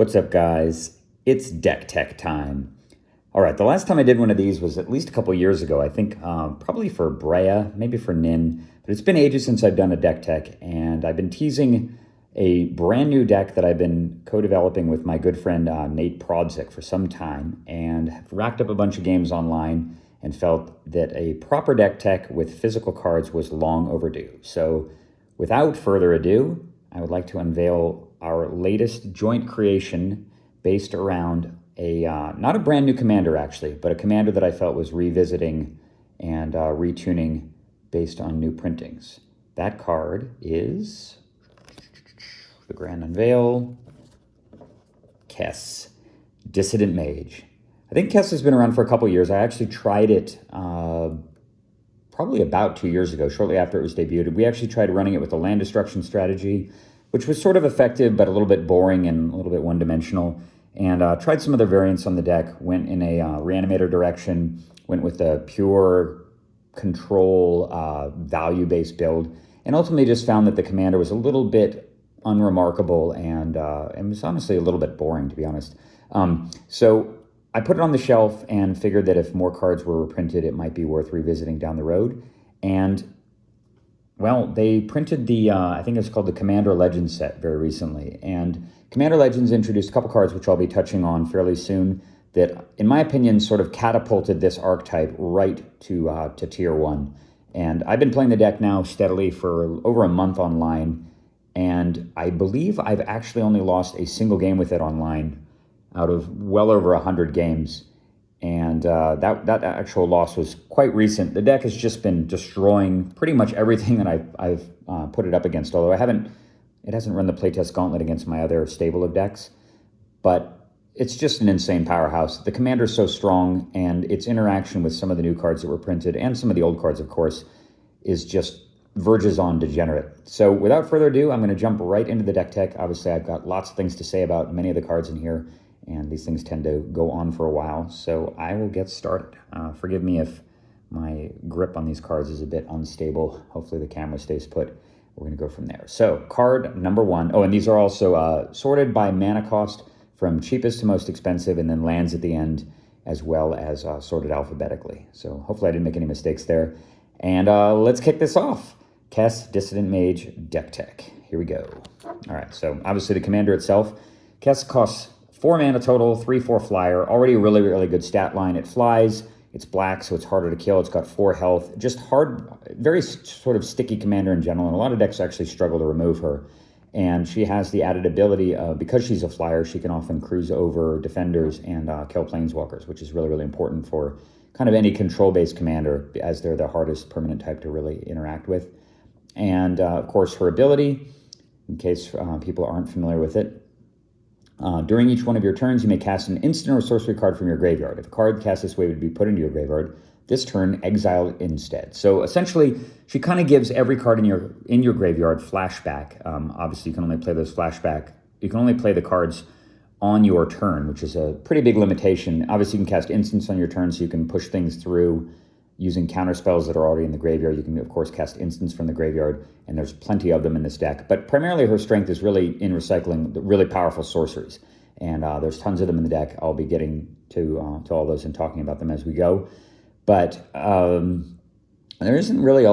What's up, guys? It's deck tech time. All right, the last time I did one of these was at least a couple years ago. I think probably for Brea, maybe for Nin, but it's been ages since I've done a deck tech, and I've been teasing a brand new deck that I've been co-developing with my good friend Nate Prodzik for some time, and have racked up a bunch of games online and felt that a proper deck tech with physical cards was long overdue. So without further ado, I would like to unveil our latest joint creation based around a, not a brand new commander actually, but a commander that I felt was revisiting and retuning based on new printings. That card is the grand unveil, Kes Dissident Mage. I think Kess has been around for a couple years. I actually tried it probably about 2 years ago, shortly after it was debuted. We actually tried running it with a land destruction strategy, which was sort of effective, but a little bit boring and a little bit one-dimensional. And tried some other variants on the deck, went in a reanimator direction, went with a pure control value-based build, and ultimately just found that the commander was a little bit unremarkable and was honestly a little bit boring, to be honest. So I put it on the shelf and figured that if more cards were reprinted, it might be worth revisiting down the road. And well, they printed the, I think it's called the Commander Legends set very recently. And Commander Legends introduced a couple cards, which I'll be touching on fairly soon, that, in my opinion, sort of catapulted this archetype right to tier 1. And I've been playing the deck now steadily for over a month online, and I believe I've actually only lost a single game with it online out of well over 100 games. And that actual loss was quite recent. The deck has just been destroying pretty much everything that I've put it up against, although it hasn't run the playtest gauntlet against my other stable of decks, but it's just an insane powerhouse. The commander's so strong, and its interaction with some of the new cards that were printed, and some of the old cards, of course, is just verges on degenerate. So without further ado, I'm going to jump right into the deck tech. Obviously, I've got lots of things to say about many of the cards in here, and these things tend to go on for a while, so I will get started. Forgive me if my grip on these cards is a bit unstable. Hopefully the camera stays put. We're going to go from there. So card number 1. Oh, and these are also sorted by mana cost from cheapest to most expensive, and then lands at the end, as well as sorted alphabetically. So hopefully I didn't make any mistakes there. And let's kick this off. Kes Dissident Mage deck tech. Here we go. All right, so obviously the commander itself. Kes costs 4 mana total, 3/4 flyer. Already a really, really good stat line. It flies. It's black, so it's harder to kill. It's got 4 health. Just hard, very sort of sticky commander in general, and a lot of decks actually struggle to remove her. And she has the added ability, because she's a flyer, she can often cruise over defenders and kill planeswalkers, which is really, really important for kind of any control-based commander, as they're the hardest permanent type to really interact with. And, of course, her ability, in case people aren't familiar with it, during each one of your turns, you may cast an instant or sorcery card from your graveyard. If a card cast this way would be put into your graveyard, this turn exile it instead. So essentially, she kind of gives every card in your graveyard flashback. Obviously, you can only play those flashback. You can only play the cards on your turn, which is a pretty big limitation. Obviously, you can cast instants on your turn, so you can push things through using counter spells that are already in the graveyard. You can, of course, cast instants from the graveyard, and there's plenty of them in this deck. But primarily, her strength is really in recycling the really powerful sorceries. And there's tons of them in the deck. I'll be getting to all those and talking about them as we go. But there isn't really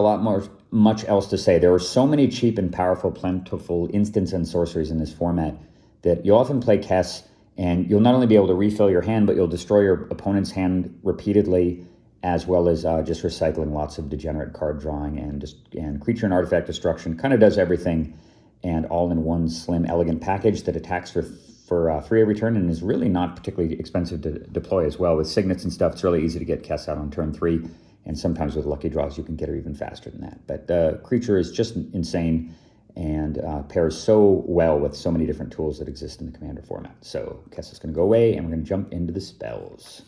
much else to say. There are so many cheap and powerful, plentiful instants and sorceries in this format that you'll often play Kess, and you'll not only be able to refill your hand, but you'll destroy your opponent's hand repeatedly, as well as just recycling lots of degenerate card drawing and creature and artifact destruction. Kind of does everything, and all in one slim, elegant package that attacks for 3 every turn, and is really not particularly expensive to deploy as well. With signets and stuff, it's really easy to get Kess out on turn 3, and sometimes with lucky draws, you can get her even faster than that. But the creature is just insane, and pairs so well with so many different tools that exist in the commander format. So Kess is going to go away, and we're going to jump into the spells.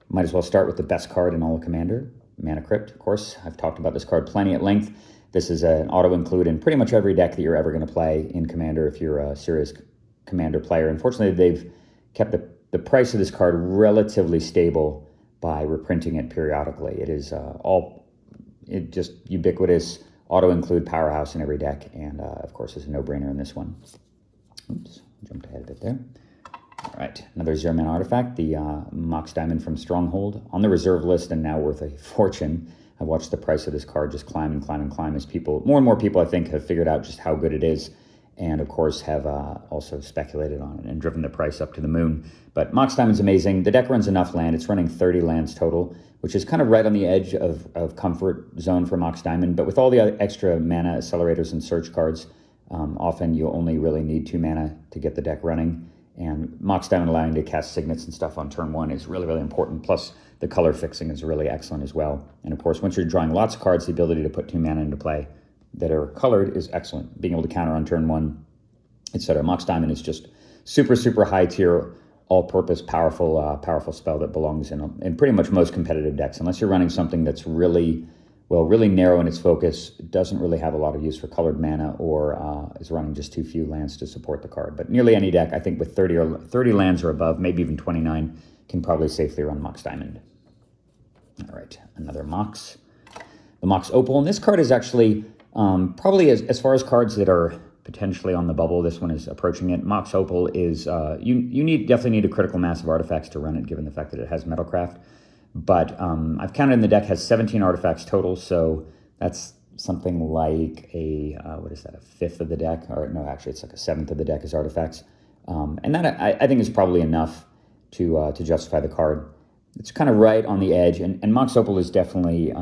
Might as well start with the best card in all of Commander, Mana Crypt, of course. I've talked about this card plenty at length. This is an auto-include in pretty much every deck that you're ever going to play in Commander if you're a serious Commander player. Unfortunately, they've kept the price of this card relatively stable by reprinting it periodically. It is just ubiquitous, auto-include powerhouse in every deck, and of course is a no-brainer in this one. Oops, jumped ahead a bit there. All right, another 0-mana artifact, the Mox Diamond from Stronghold, on the reserve list and now worth a fortune. I watched the price of this card just climb and climb and climb as more and more people, I think, have figured out just how good it is, and of course have also speculated on it and driven the price up to the moon. But Mox Diamond's amazing. The deck runs enough land. It's running 30 lands total, which is kind of right on the edge of comfort zone for Mox Diamond. But with all the other extra mana accelerators and search cards, often you only really need 2 mana to get the deck running. And Mox Diamond allowing to cast signets and stuff on turn 1 is really, really important. Plus, the color fixing is really excellent as well. And of course, once you're drawing lots of cards, the ability to put 2 mana into play that are colored is excellent. Being able to counter on turn 1, etc. Mox Diamond is just super, super high tier, all-purpose, powerful spell that belongs in pretty much most competitive decks. Unless you're running something that's really narrow in its focus, doesn't really have a lot of use for colored mana, or is running just too few lands to support the card. But nearly any deck, I think, with 30 lands or above, maybe even 29, can probably safely run Mox Diamond. All right, another Mox. The Mox Opal, and this card is actually probably as far as cards that are potentially on the bubble, this one is approaching it. Mox Opal is, you definitely need a critical mass of artifacts to run it, given the fact that it has Metalcraft. But I've counted in the deck has 17 artifacts total, so that's something like a, what is that, a fifth of the deck? Or no, actually it's like a seventh of the deck is artifacts. And that I think is probably enough to justify the card. It's kind of right on the edge, and Mox Opal is definitely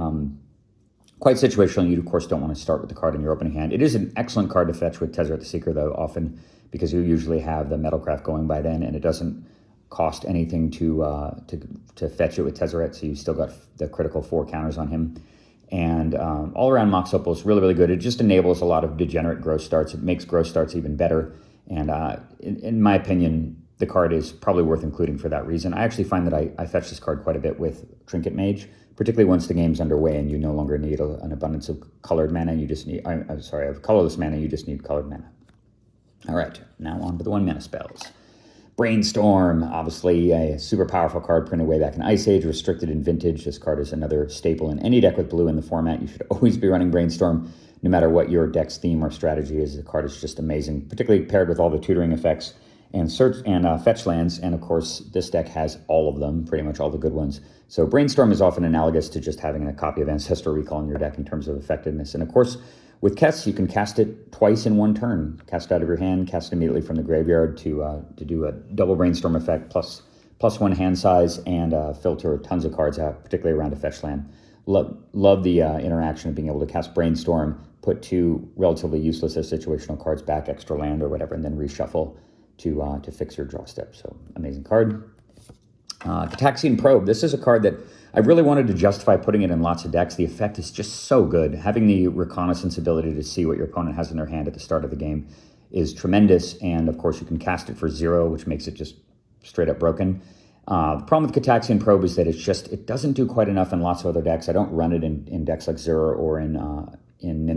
quite situational. You, of course, don't want to start with the card in your opening hand. It is an excellent card to fetch with Tezzeret the Seeker, though, often, because you usually have the Metalcraft going by then, and it doesn't cost anything to fetch it with Tezzeret, so you still got the critical 4 counters on him. And all around, Mox Opal is really, really good. It just enables a lot of degenerate growth starts. It makes growth starts even better. And in my opinion, the card is probably worth including for that reason. I actually find that I fetch this card quite a bit with Trinket Mage, particularly once the game's underway and you no longer need an abundance of colored mana. You just need, of colorless mana. You just need colored mana. All right, now on to the 1-mana spells. Brainstorm, obviously a super powerful card printed way back in Ice Age, restricted in Vintage. This card is another staple in any deck with blue in the format. You should always be running Brainstorm, no matter what your deck's theme or strategy is. The card is just amazing, particularly paired with all the tutoring effects and search and fetch lands. And of course, this deck has all of them, pretty much all the good ones. So Brainstorm is often analogous to just having a copy of Ancestral Recall in your deck in terms of effectiveness. And of course, with Kess, you can cast it twice in one turn. Cast it out of your hand, cast it immediately from the graveyard to do a double Brainstorm effect, plus 1 hand size, and filter tons of cards out, particularly around a fetch land. Love the interaction of being able to cast Brainstorm, put 2 relatively useless or situational cards back, extra land or whatever, and then reshuffle to fix your draw step. So amazing card. Cataxian Probe. This is a card that I really wanted to justify putting it in lots of decks. The effect is just so good. Having the reconnaissance ability to see what your opponent has in their hand at the start of the game is tremendous. And of course, you can cast it for 0, which makes it just straight up broken. The problem with Cataxian Probe is that it doesn't do quite enough in lots of other decks. I don't run it in decks like Zero or in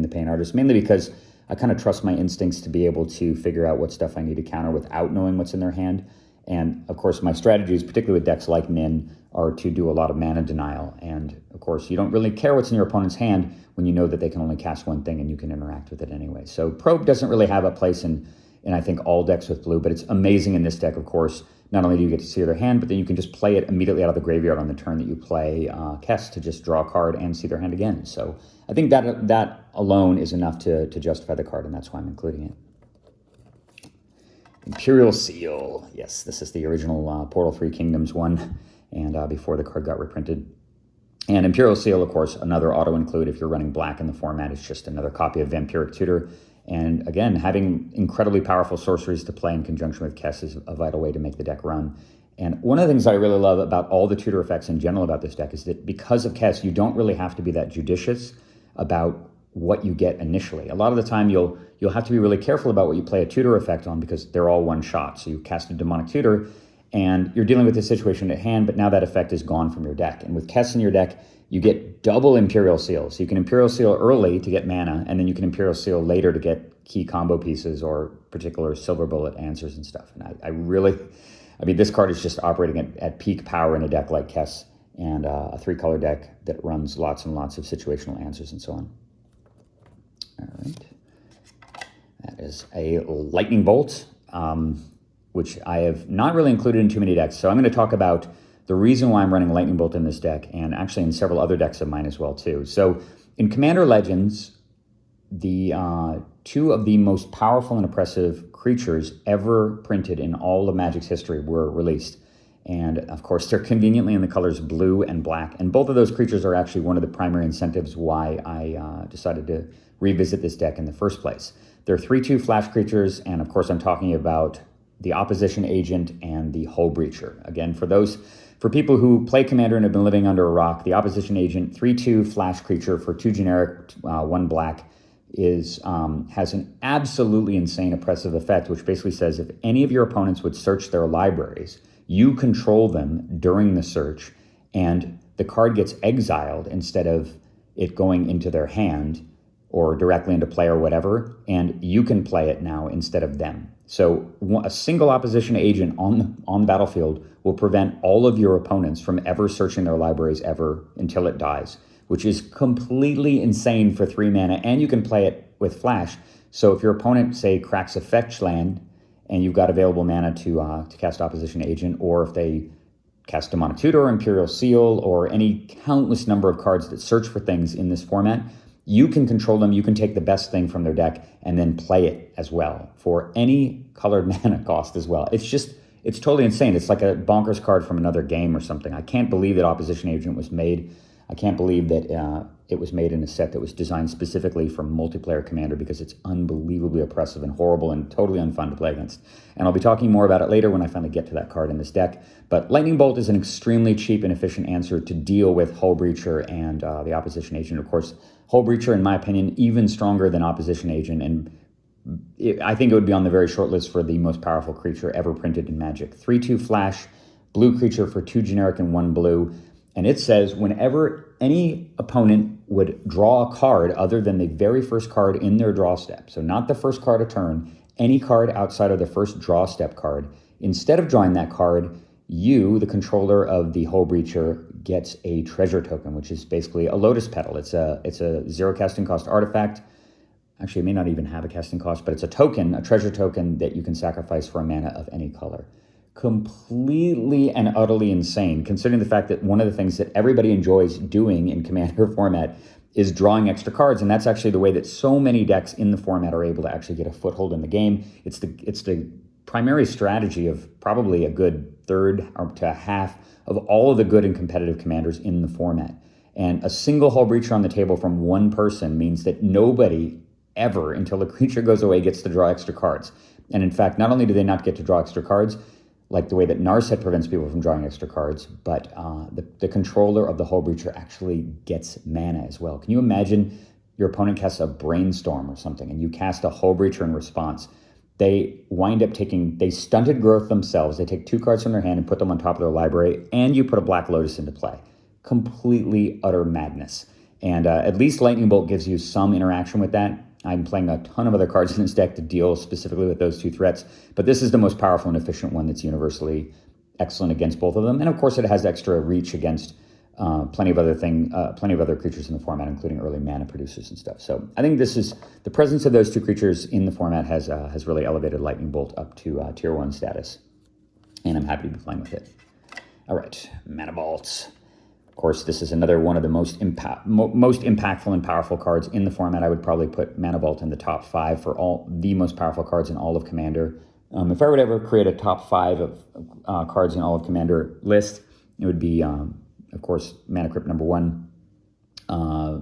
the Pain Artist, mainly because I kind of trust my instincts to be able to figure out what stuff I need to counter without knowing what's in their hand. And of course, my strategies, particularly with decks like Nin, are to do a lot of mana denial. And of course, you don't really care what's in your opponent's hand when you know that they can only cast one thing and you can interact with it anyway. So Probe doesn't really have a place in I think all decks with blue, but it's amazing in this deck, of course. Not only do you get to see their hand, but then you can just play it immediately out of the graveyard on the turn that you play Kess to just draw a card and see their hand again. So I think that alone is enough to justify the card, and that's why I'm including it. Imperial Seal. Yes, this is the original Portal 3 Kingdoms one, and before the card got reprinted. And Imperial Seal, of course, another auto-include if you're running black in the format. It's just another copy of Vampiric Tutor. And again, having incredibly powerful sorceries to play in conjunction with Kess is a vital way to make the deck run. And one of the things I really love about all the tutor effects in general about this deck is that because of Kess, you don't really have to be that judicious about what you get initially. A lot of the time, you'll have to be really careful about what you play a tutor effect on because they're all one shot. So you cast a Demonic Tutor, and you're dealing with the situation at hand, but now that effect is gone from your deck. And with Kess in your deck, you get double Imperial Seal. So you can Imperial Seal early to get mana, and then you can Imperial Seal later to get key combo pieces or particular Silver Bullet answers and stuff. And I mean, this card is just operating at peak power in a deck like Kess, and a 3-color deck that runs lots and lots of situational answers and so on. All right. That is a Lightning Bolt. which I have not really included in too many decks. So I'm going to talk about the reason why I'm running Lightning Bolt in this deck, and actually in several other decks of mine as well too. So in Commander Legends, the two of the most powerful and oppressive creatures ever printed in all of Magic's history were released. And of course, they're conveniently in the colors blue and black. And both of those creatures are actually one of the primary incentives why I decided to revisit this deck in the first place. They're 3/2 flash creatures, and of course I'm talking about the Opposition Agent and the Hull Breacher. Again, for people who play Commander and have been living under a rock, the Opposition Agent, 3/2 flash creature for 2 generic, 1 black, has an absolutely insane oppressive effect, which basically says if any of your opponents would search their libraries, you control them during the search, and the card gets exiled instead of it going into their hand or directly into play or whatever, and you can play it now instead of them. So a single Opposition Agent on the battlefield will prevent all of your opponents from ever searching their libraries ever until it dies, which is completely insane for 3 mana, and you can play it with flash. So if your opponent, say, cracks a fetch land, and you've got available mana to cast Opposition Agent, or if they cast Demonic Tutor or Imperial Seal or any countless number of cards that search for things in this format, you can control them, you can take the best thing from their deck and then play it as well for any colored mana cost as well. It's totally insane. It's like a bonkers card from another game or something. I can't believe that Opposition Agent was made. I can't believe that it was made in a set that was designed specifically for multiplayer Commander, because it's unbelievably oppressive and horrible and totally unfun to play against. And I'll be talking more about it later when I finally get to that card in this deck. But Lightning Bolt is an extremely cheap and efficient answer to deal with Hull Breacher and the Opposition Agent. Of course, Hull Breacher, in my opinion, even stronger than Opposition Agent, and I think it would be on the very short list for the most powerful creature ever printed in Magic. 3/2 flash, blue creature for 2 generic and 1 blue. And it says whenever any opponent would draw a card other than the very first card in their draw step, so not the first card of turn, any card outside of the first draw step card, instead of drawing that card, you, the controller of the Hull Breacher, gets a treasure token, which is basically a Lotus Petal. It's a 0 casting cost artifact. Actually, it may not even have a casting cost, but it's a token, a treasure token that you can sacrifice for a mana of any color. Completely and utterly insane, considering the fact that one of the things that everybody enjoys doing in Commander format is drawing extra cards, and that's actually the way that so many decks in the format are able to actually get a foothold in the game. It's the primary strategy of probably a good third or to a half of all of the good and competitive Commanders in the format. And a single Hull Breacher on the table from one person means that nobody ever, until the creature goes away, gets to draw extra cards. And in fact, not only do they not get to draw extra cards, like the way that Narset prevents people from drawing extra cards, but the controller of the Hull Breacher actually gets mana as well. Can you imagine your opponent casts a Brainstorm or something, and you cast a Hull Breacher in response? They wind up they stunted growth themselves. They take 2 cards from their hand and put them on top of their library, and you put a Black Lotus into play. Completely utter madness. And at least Lightning Bolt gives you some interaction with that. I'm playing a ton of other cards in this deck to deal specifically with those 2 threats, but this is the most powerful and efficient one that's universally excellent against both of them. And of course, it has extra reach against plenty of other creatures in the format, including early mana producers and stuff. So I think the presence of those 2 creatures in the format has really elevated Lightning Bolt up to tier 1 status, and I'm happy to be playing with it. All right, Mana Vaults. Of course, this is another one of the most impactful and powerful cards in the format. I would probably put Mana Vault in the top 5 for all the most powerful cards in all of Commander. If I would ever create a top 5 of cards in all of Commander list, it would be, of course, Mana Crypt number 1,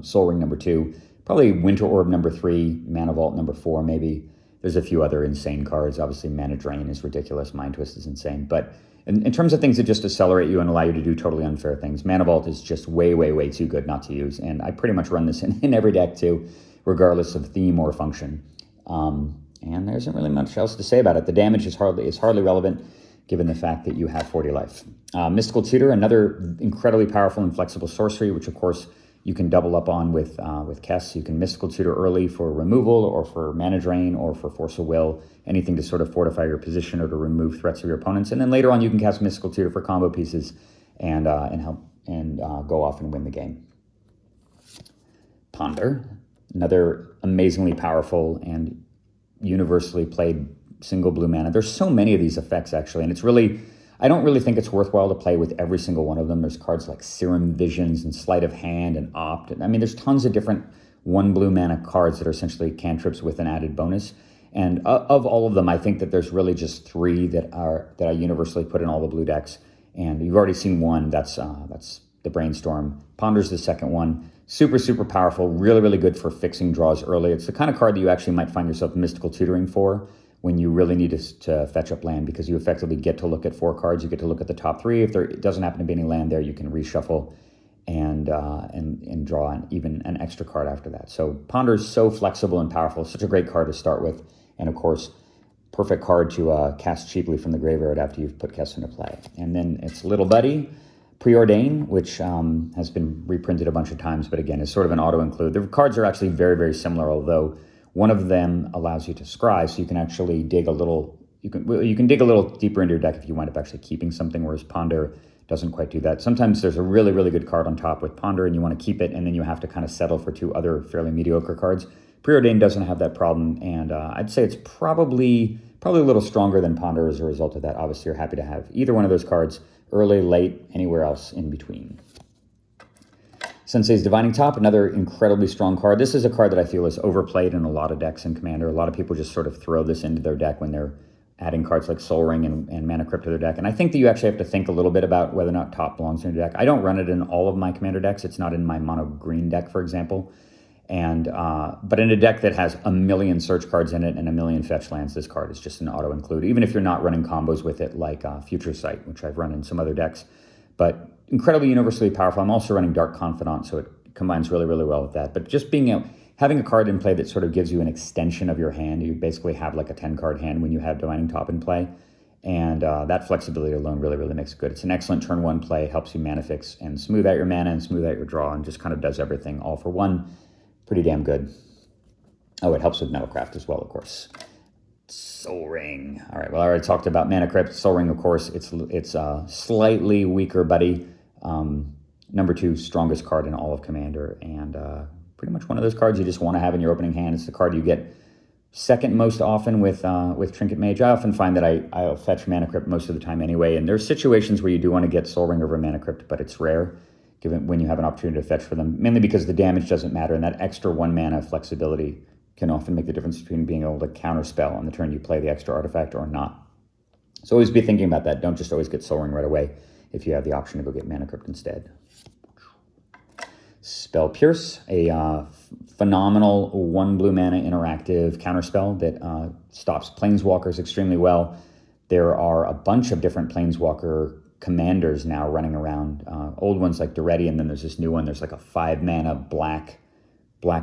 Soul Ring number 2, probably Winter Orb number 3, Mana Vault number 4 maybe. There's a few other insane cards. Obviously, Mana Drain is ridiculous. Mind Twist is insane. But in terms of things that just accelerate you and allow you to do totally unfair things, Mana Vault is just way, way, way too good not to use. And I pretty much run this in every deck too, regardless of theme or function. And there isn't really much else to say about it. The damage is hardly relevant, given the fact that you have 40 life. Mystical Tutor, another incredibly powerful and flexible sorcery, which of course you can double up on with Kess. You can Mystical Tutor early for removal or for Mana Drain or for Force of Will, anything to sort of fortify your position or to remove threats of your opponents. And then later on you can cast Mystical Tutor for combo pieces and help and go off and win the game. Ponder, another amazingly powerful and universally played single blue mana. There's so many of these effects, actually, and it's really, I don't really think it's worthwhile to play with every single one of them. There's cards like Serum Visions and Sleight of Hand and Opt. I mean, there's tons of different 1 blue mana cards that are essentially cantrips with an added bonus. And of all of them, I think that there's really just 3 that I universally put in all the blue decks. And you've already seen one. That's the Brainstorm. Ponder's the second one. Super, super powerful. Really, really good for fixing draws early. It's the kind of card that you actually might find yourself mystical tutoring for when you really need to fetch up land, because you effectively get to look at 4 cards. You get to look at the top 3. If there doesn't happen to be any land there, you can reshuffle and draw even an extra card after that. So Ponder is so flexible and powerful. Such a great card to start with. And of course, perfect card to cast cheaply from the graveyard after you've put Kess into play. And then it's Little Buddy, Preordain, which has been reprinted a bunch of times, but again, is sort of an auto-include. The cards are actually very, very similar, although one of them allows you to scry, so you can actually dig a little, you can dig a little deeper into your deck if you wind up actually keeping something, whereas Ponder doesn't quite do that. Sometimes there's a really, really good card on top with Ponder, and you want to keep it, and then you have to kind of settle for 2 other fairly mediocre cards. Preordain doesn't have that problem, and I'd say it's probably a little stronger than Ponder as a result of that. Obviously, you're happy to have either one of those cards, early, late, anywhere else in between. Sensei's Divining Top, another incredibly strong card. This is a card that I feel is overplayed in a lot of decks in Commander. A lot of people just sort of throw this into their deck when they're adding cards like Soul Ring and Mana Crypt to their deck. And I think that you actually have to think a little bit about whether or not Top belongs in your deck. I don't run it in all of my Commander decks. It's not in my mono green deck, for example. And but in a deck that has 1 million search cards in it and 1 million fetch lands, this card is just an auto-include, even if you're not running combos with it like Future Sight, which I've run in some other decks. But incredibly universally powerful. I'm also running Dark Confidant, so it combines really, really well with that. But just having a card in play that sort of gives you an extension of your hand. You basically have like a 10-card hand when you have Divining Top in play. And that flexibility alone really, really makes it good. It's an excellent turn 1 play, helps you mana fix and smooth out your mana and smooth out your draw, and just kind of does everything all for one. Pretty damn good. Oh, it helps with Metalcraft as well, of course. Soul Ring. All right, well, I already talked about Mana Crypt. Soul Ring, of course, it's a slightly weaker buddy. Number 2 strongest card in all of Commander, and pretty much one of those cards you just want to have in your opening hand. It's the card you get second most often with Trinket Mage. I often find that I'll fetch Mana Crypt most of the time anyway, and there's situations where you do want to get Soul Ring over Mana Crypt, but it's rare given when you have an opportunity to fetch for them, mainly because the damage doesn't matter, and that extra 1 mana flexibility can often make the difference between being able to counterspell on the turn you play the extra artifact or not. So always be thinking about that. Don't just always get Soul Ring right away if you have the option to go get Mana Crypt instead. Spell Pierce, a phenomenal 1 blue mana interactive counterspell that stops Planeswalkers extremely well. There are a bunch of different Planeswalker commanders now running around, old ones like Duretti, and then there's this new one. There's like a 5 mana black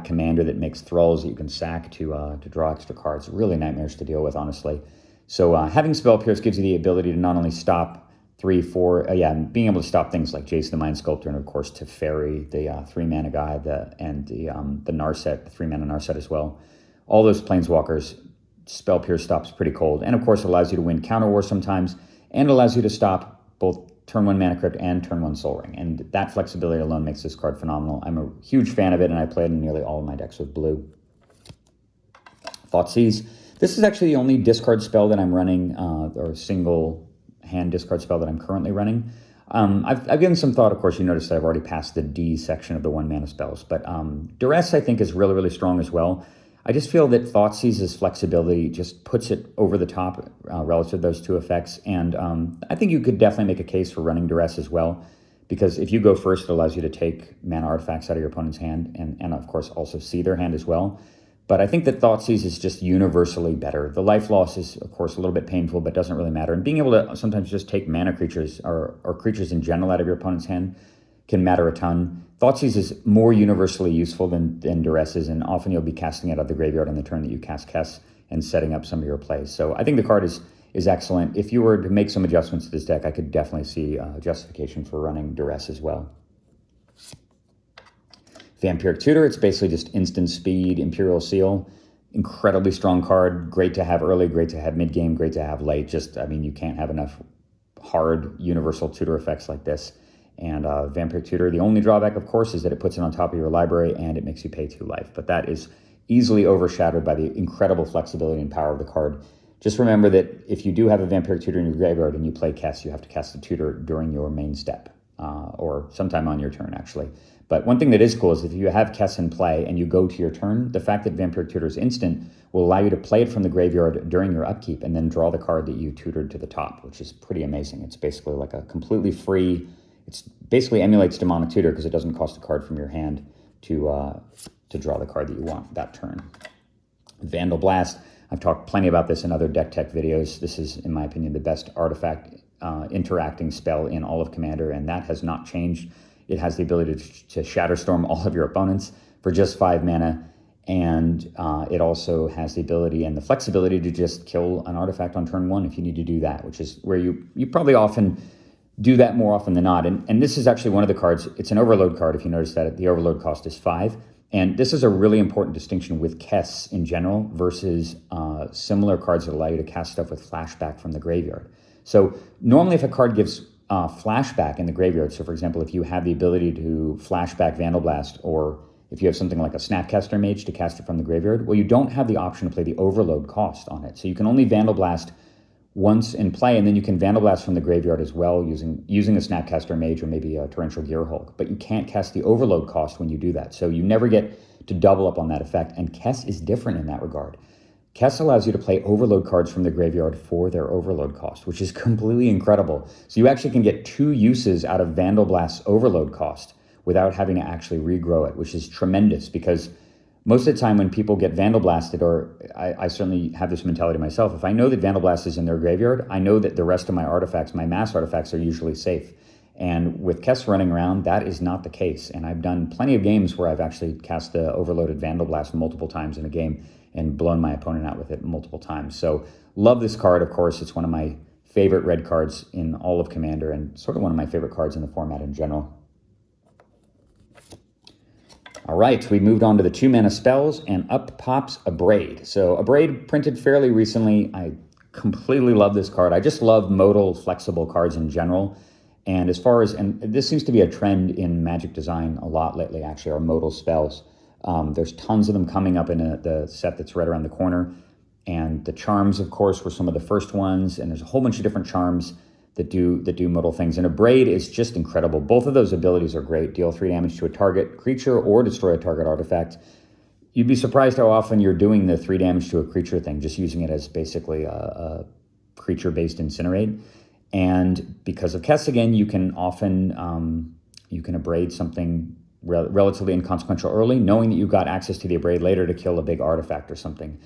commander that makes thralls that you can sack to draw extra cards. Really nightmares to deal with, honestly. So having Spell Pierce gives you the ability to not only stop 3, 4, being able to stop things like Jace the Mind Sculptor, and of course Teferi, the 3 mana guy, and the Narset, the 3 mana Narset as well. All those Planeswalkers, Spell Pierce stops pretty cold, and of course allows you to win Counter War sometimes, and allows you to stop both turn 1 Mana Crypt and turn 1 Soul Ring. And that flexibility alone makes this card phenomenal. I'm a huge fan of it, and I play it in nearly all of my decks with blue. Thoughtseize. This is actually the only discard spell that I'm running, or single hand discard spell that I'm currently running. I've given some thought. Of course, you notice that I've already passed the D section of the 1 mana spells, but Duress I think is really, really strong as well. I just feel that Thoughtseiz's flexibility just puts it over the top relative to those 2 effects, and I think you could definitely make a case for running Duress as well, because if you go first, it allows you to take mana artifacts out of your opponent's hand, and of course also see their hand as well. But I think that Thoughtseize is just universally better. The life loss is, of course, a little bit painful, but doesn't really matter. And being able to sometimes just take mana creatures or creatures in general out of your opponent's hand can matter a ton. Thoughtseize is more universally useful than Duress is, and often you'll be casting it out of the graveyard on the turn that you cast Kess and setting up some of your plays. So I think the card is excellent. If you were to make some adjustments to this deck, I could definitely see justification for running Duress as well. Vampiric Tutor, it's basically just instant speed, Imperial Seal. Incredibly strong card, great to have early, great to have mid-game, great to have late. Just, I mean, you can't have enough hard universal tutor effects like this. And Vampiric Tutor, the only drawback, of course, is that it puts it on top of your library and it makes you pay 2 life. But that is easily overshadowed by the incredible flexibility and power of the card. Just remember that if you do have a Vampiric Tutor in your graveyard and you play Kess, you have to cast the Tutor during your main step, or sometime on your turn, actually. But one thing that is cool is if you have Kess in play and you go to your turn, the fact that Vampiric Tutor is instant will allow you to play it from the graveyard during your upkeep and then draw the card that you tutored to the top, which is pretty amazing. It's basically like a completely free, it basically emulates Demonic Tutor because it doesn't cost a card from your hand to draw the card that you want that turn. Vandal Blast. I've talked plenty about this in other deck tech videos. This is, in my opinion, the best artifact interacting spell in all of Commander, and that has not changed. It has the ability to Shatterstorm all of your opponents for just 5 mana, and it also has the ability and the flexibility to just kill an artifact on turn 1 if you need to do that, which is where you probably often do that more often than not. And this is actually one of the cards. It's an overload card, if you notice that the overload cost is 5. And this is a really important distinction with Kess in general versus similar cards that allow you to cast stuff with flashback from the graveyard. So normally if a card gives flashback in the graveyard, so for example, if you have the ability to flashback Vandal Blast, or if you have something like a Snapcaster Mage to cast it from the graveyard, well, you don't have the option to play the overload cost on it. So you can only Vandal Blast once in play, and then you can Vandal Blast from the graveyard as well using a Snapcaster Mage or maybe a Torrential Gearhulk, but you can't cast the overload cost when you do that. So you never get to double up on that effect, and Kess is different in that regard. Kess allows you to play overload cards from the graveyard for their overload cost, which is completely incredible. So you actually can get 2 uses out of Vandal Blast's overload cost without having to actually regrow it, which is tremendous, because most of the time when people get Vandal Blasted, or I certainly have this mentality myself, if I know that Vandal Blast is in their graveyard, I know that the rest of my artifacts, my mass artifacts, are usually safe. And with Kess running around, that is not the case. And I've done plenty of games where I've actually cast the overloaded Vandal Blast multiple times in a game and blown my opponent out with it multiple times. So love this card, of course. It's one of my favorite red cards in all of Commander and sort of one of my favorite cards in the format in general. All right, we moved on to the 2-mana spells, and up pops Abrade. So Abrade printed fairly recently. I completely love this card. I just love modal, flexible cards in general. And as far as, and this seems to be a trend in Magic design a lot lately, actually, are modal spells. There's tons of them coming up in the set that's right around the corner. And the charms, of course, were some of the first ones. And there's a whole bunch of different charms that do modal things. And Abrade is just incredible. Both of those abilities are great. Deal 3 damage to a target creature or destroy a target artifact. You'd be surprised how often you're doing the 3 damage to a creature thing, just using it as basically a creature-based incinerate. And because of Kess, again, you can often you can Abrade something relatively inconsequential early, knowing that you've got access to the Abrade later to kill a big artifact or something.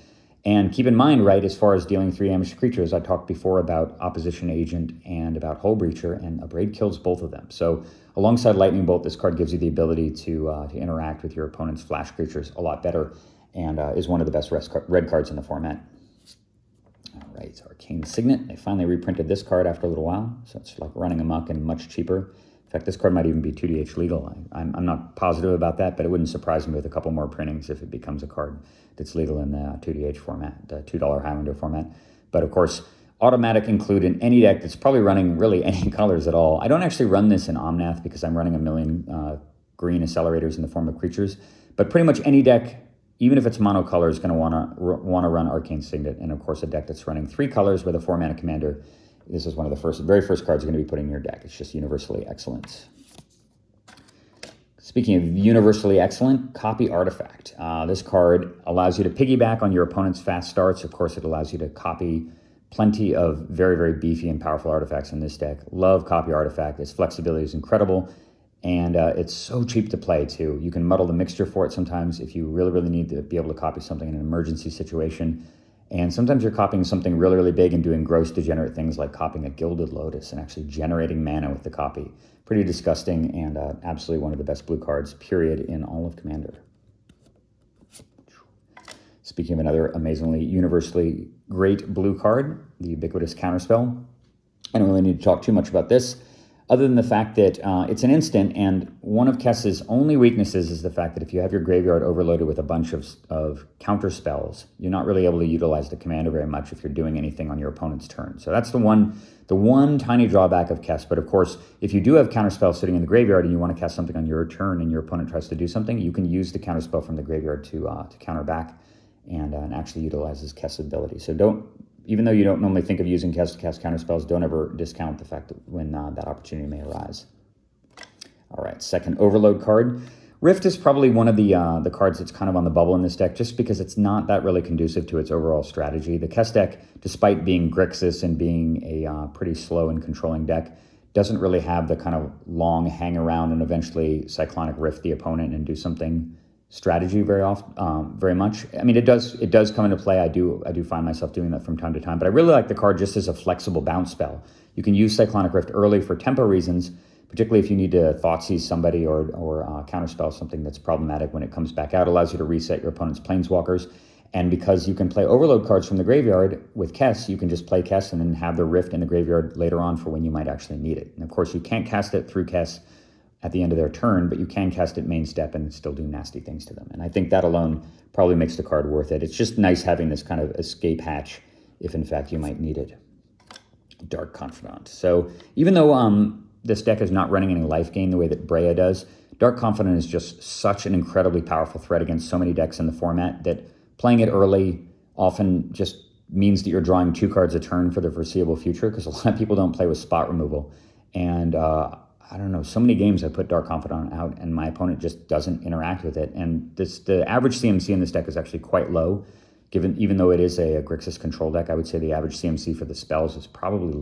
And keep in mind, right, as far as dealing 3 damage to creatures, I talked before about Opposition Agent and about Hull Breacher, and Abrade kills both of them. So alongside Lightning Bolt, this card gives you the ability to interact with your opponent's flash creatures a lot better, and is one of the best red cards in the format. All right, Arcane Signet. They finally reprinted this card after a little while, so it's like running amok and much cheaper. In fact, this card might even be 2DH legal. I'm not positive about that, but it wouldn't surprise me with a couple more printings if it becomes a card that's legal in the 2DH format, the $2 Highlander format. But of course, automatic include in any deck that's probably running really any colors at all. I don't actually run this in Omnath because I'm running a million green accelerators in the form of creatures. But pretty much any deck, even if it's monocolor, is going to want to run Arcane Signet. And of course, a deck that's running 3 colors with a 4-mana commander, this is one of the very first cards you're going to be putting in your deck. It's just universally excellent. Speaking of universally excellent, Copy Artifact. This card allows you to piggyback on your opponent's fast starts. Of course, it allows you to copy plenty of very, very beefy and powerful artifacts in this deck. Love Copy Artifact. Its flexibility is incredible, and it's so cheap to play, too. You can muddle the mixture for it sometimes if you really, really need to be able to copy something in an emergency situation. And sometimes you're copying something really, really big and doing gross degenerate things like copying a Gilded Lotus and actually generating mana with the copy. Pretty disgusting, and absolutely one of the best blue cards, period, in all of Commander. Speaking of another amazingly universally great blue card, the ubiquitous Counterspell. I don't really need to talk too much about this, other than the fact that it's an instant, and one of Kess's only weaknesses is the fact that if you have your graveyard overloaded with a bunch of counter spells, you're not really able to utilize the commander very much if you're doing anything on your opponent's turn. So that's the one tiny drawback of Kess. But of course, if you do have counterspell sitting in the graveyard and you want to cast something on your turn and your opponent tries to do something, you can use the counterspell from the graveyard to counter back and actually utilizes Kess's ability. So even though you don't normally think of using Kess to cast counterspells, don't ever discount the fact that when that opportunity may arise. All right, second Overload card. Rift is probably one of the cards that's kind of on the bubble in this deck, just because it's not that really conducive to its overall strategy. The Kess deck, despite being Grixis and being a pretty slow and controlling deck, doesn't really have the kind of long hang around and eventually Cyclonic Rift the opponent and do something strategy very much. I mean, it does come into play. I do find myself doing that from time to time, but I really like the card just as a flexible bounce spell. You can use Cyclonic Rift early for tempo reasons, particularly if you need to Thoughtseize somebody or counterspell something that's problematic when it comes back out. It allows you to reset your opponent's planeswalkers. And because you can play Overload cards from the graveyard with Kess, you can just play Kess and then have the Rift in the graveyard later on for when you might actually need it. And of course, you can't cast it through Kess at the end of their turn, but you can cast it main step and still do nasty things to them. And I think that alone probably makes the card worth it. It's just nice having this kind of escape hatch if in fact you might need it. Dark Confidant. So even though this deck is not running any life gain the way that Breya does, Dark Confidant is just such an incredibly powerful threat against so many decks in the format that playing it early often just means that you're drawing 2 cards a turn for the foreseeable future, because a lot of people don't play with spot removal. And I don't know, so many games I put Dark Confidant out and my opponent just doesn't interact with it. And the average CMC in this deck is actually quite low, even though it is a Grixis control deck. I would say the average CMC for the spells is probably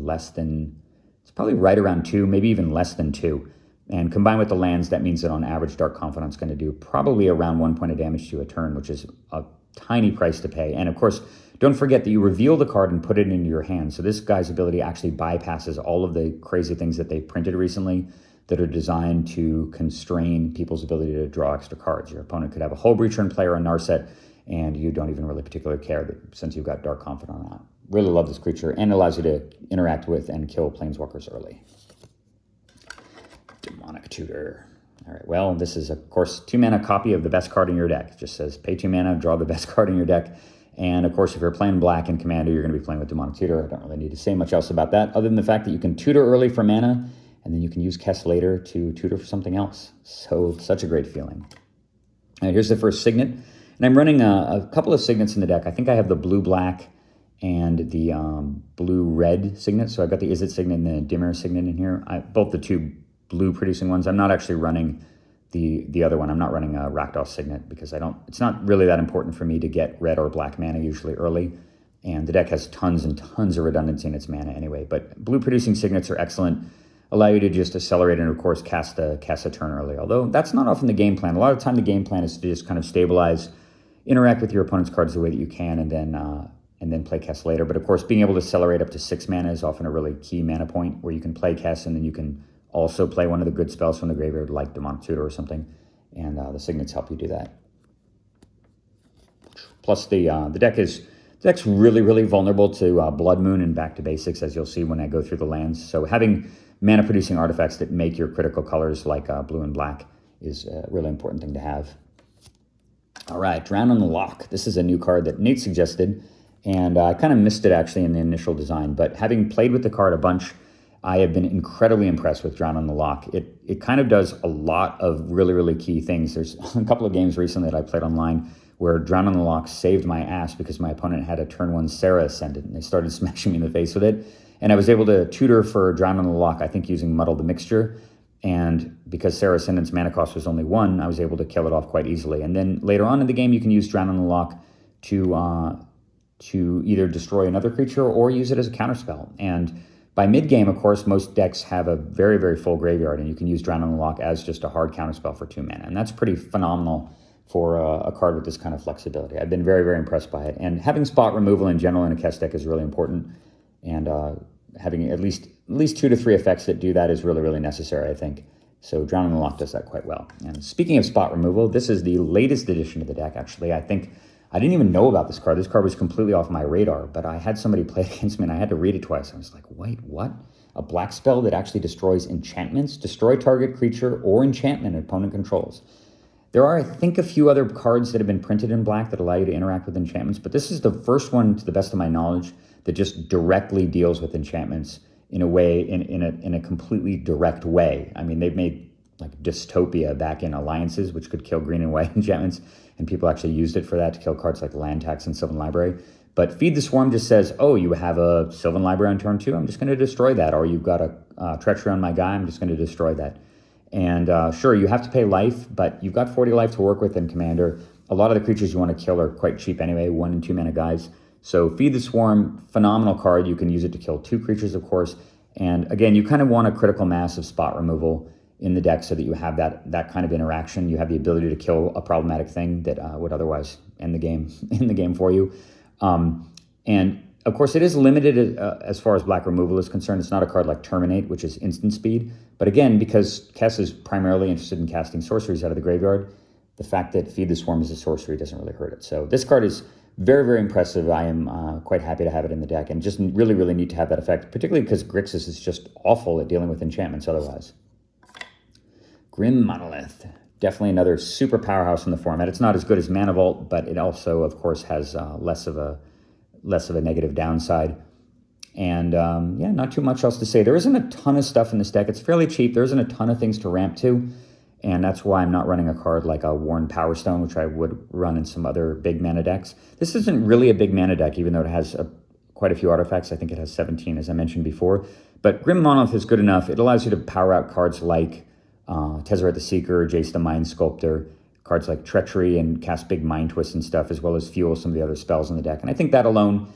it's probably right around 2, maybe even less than 2. And combined with the lands, that means that on average, Dark Confidant's going to do probably around 1 point of damage to a turn, which is a tiny price to pay. And of course, don't forget that you reveal the card and put it into your hand. So this guy's ability actually bypasses all of the crazy things that they printed recently that are designed to constrain people's ability to draw extra cards. Your opponent could have a Hull Breacher in play or a Narset, and you don't even really particularly care that since you've got Dark Confidant on. Really love this creature, and allows you to interact with and kill planeswalkers early. Demonic Tutor. All right, well, this is, of course, 2-mana copy of the best card in your deck. It just says pay 2 mana, draw the best card in your deck. And, of course, if you're playing black in Commander, you're going to be playing with Demonic Tutor. I don't really need to say much else about that, other than the fact that you can tutor early for mana, and then you can use Kess later to tutor for something else. So, such a great feeling. All right, here's the first Signet. And I'm running a couple of Signets in the deck. I think I have the blue-black and the blue-red Signet. So I've got the Izzet Signet and the Dimir Signet in here. Both the 2 blue producing ones. I'm not actually running the other one. I'm not running a Rakdos Signet because it's not really that important for me to get red or black mana usually early. And the deck has tons and tons of redundancy in its mana anyway. But blue producing Signets are excellent. Allow you to just accelerate and of course cast a turn early. Although that's not often the game plan. A lot of the time the game plan is to just kind of stabilize, interact with your opponent's cards the way that you can, and then play Kess later. But of course, being able to accelerate up to 6 mana is often a really key mana point where you can play Kess and then you can also play one of the good spells from the graveyard like Demonic Tutor or something, and the Signets help you do that. Plus, the deck's really, really vulnerable to Blood Moon and Back to Basics, as you'll see when I go through the lands. So having mana-producing artifacts that make your critical colors like blue and black is a really important thing to have. All right, Drown on the Lock. This is a new card that Nate suggested, and I kind of missed it actually in the initial design, but having played with the card a bunch, I have been incredibly impressed with Drown on the Lock. It kind of does a lot of really, really key things. There's a couple of games recently that I played online where Drown on the Lock saved my ass because my opponent had a turn 1 Serra Ascendant, and they started smashing me in the face with it. And I was able to tutor for Drown on the Lock, I think using Muddle the Mixture. And because Serra Ascendant's mana cost was only 1, I was able to kill it off quite easily. And then later on in the game, you can use Drown on the Lock to either destroy another creature or use it as a counterspell. And by mid-game, of course, most decks have a very, very full graveyard, and you can use Drown on the Lock as just a hard counterspell for 2 mana. And that's pretty phenomenal for a card with this kind of flexibility. I've been very, very impressed by it. And having spot removal in general in a Kess deck is really important. And having at least 2 to 3 effects that do that is really, really necessary, I think. So Drown on the Lock does that quite well. And speaking of spot removal, this is the latest addition to the deck, actually. I think I didn't even know about this card. This card was completely off my radar, but I had somebody play it against me, and I had to read it twice. I was like, wait, what? A black spell that actually destroys enchantments? Destroy target creature or enchantment opponent controls. There are, I think, a few other cards that have been printed in black that allow you to interact with enchantments, but this is the first one, to the best of my knowledge, that just directly deals with enchantments in a way, in a completely direct way. I mean, they've made like Dystopia back in Alliances, which could kill green and white enchantments, and people actually used it for that to kill cards like Land Tax and Sylvan Library. But Feed the Swarm just says, oh, you have a Sylvan Library on turn 2, I'm just going to destroy that. Or you've got a Treachery on my guy, I'm just going to destroy that. And sure, you have to pay life, but you've got 40 life to work with in Commander. A lot of the creatures you want to kill are quite cheap anyway, 1 and 2 mana guys. So Feed the Swarm, phenomenal card. You can use it to kill 2 creatures, of course. And again, you kind of want a critical mass of spot removal in the deck so that you have that kind of interaction. You have the ability to kill a problematic thing that would otherwise end the game for you. And of course, it is limited as far as black removal is concerned. It's not a card like Terminate, which is instant speed. But again, because Kess is primarily interested in casting sorceries out of the graveyard, the fact that Feed the Swarm is a sorcery doesn't really hurt it. So this card is very, very impressive. I am quite happy to have it in the deck, and just really, really neat to have that effect, particularly because Grixis is just awful at dealing with enchantments otherwise. Grim Monolith. Definitely another super powerhouse in the format. It's not as good as Mana Vault, but it also, of course, has less of a negative downside. And yeah, not too much else to say. There isn't a ton of stuff in this deck. It's fairly cheap. There isn't a ton of things to ramp to. And that's why I'm not running a card like a Worn Power Stone, which I would run in some other big mana decks. This isn't really a big mana deck, even though it has quite a few artifacts. I think it has 17, as I mentioned before. But Grim Monolith is good enough. It allows you to power out cards like Tezzeret the Seeker, Jace the Mind Sculptor, cards like Treachery, and cast big Mind Twists and stuff, as well as fuel some of the other spells in the deck. And I think that alone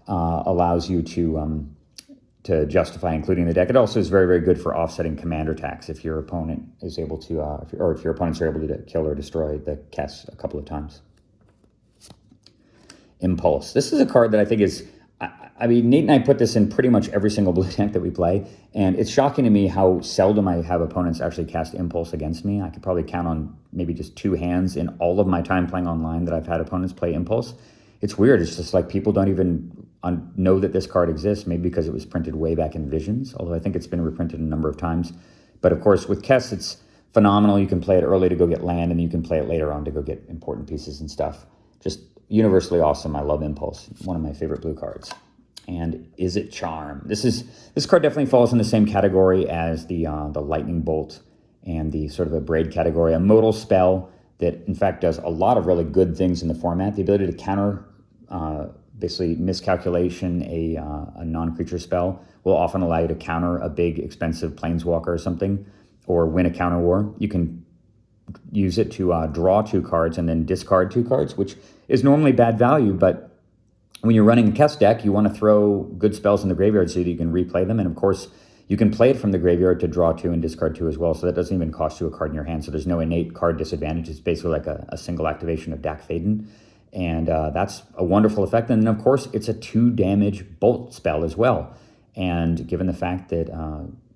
allows you to justify including the deck. It also is very, very good for offsetting commander attacks if your opponent is able to, or if your opponents are able to kill or destroy the Kess a couple of times. Impulse. This is a card that I think is, I mean, Nate and I put this in pretty much every single blue deck that we play, and it's shocking to me how seldom I have opponents actually cast Impulse against me. I could probably count on maybe just 2 hands in all of my time playing online that I've had opponents play Impulse. It's weird. It's just like people don't even know that this card exists, maybe because it was printed way back in Visions, although I think it's been reprinted a number of times. But of course, with Kess, it's phenomenal. You can play it early to go get land, and you can play it later on to go get important pieces and stuff. Just universally awesome. I love Impulse. One of my favorite blue cards. And Is It Charm? This card definitely falls in the same category as the Lightning Bolt and the sort of a Braid category, a modal spell that in fact does a lot of really good things in the format. The ability to counter basically miscalculation, a non-creature spell will often allow you to counter a big expensive planeswalker or something, or win a counter war. You can use it to draw 2 cards and then discard 2 cards, which is normally bad value, but when you're running a Kess deck, you want to throw good spells in the graveyard so that you can replay them. And of course, you can play it from the graveyard to draw 2 and discard 2 as well. So that doesn't even cost you a card in your hand. So there's no innate card disadvantage. It's basically like a single activation of Dak Faden. And that's a wonderful effect. And then of course, it's a 2 damage bolt spell as well. And given the fact that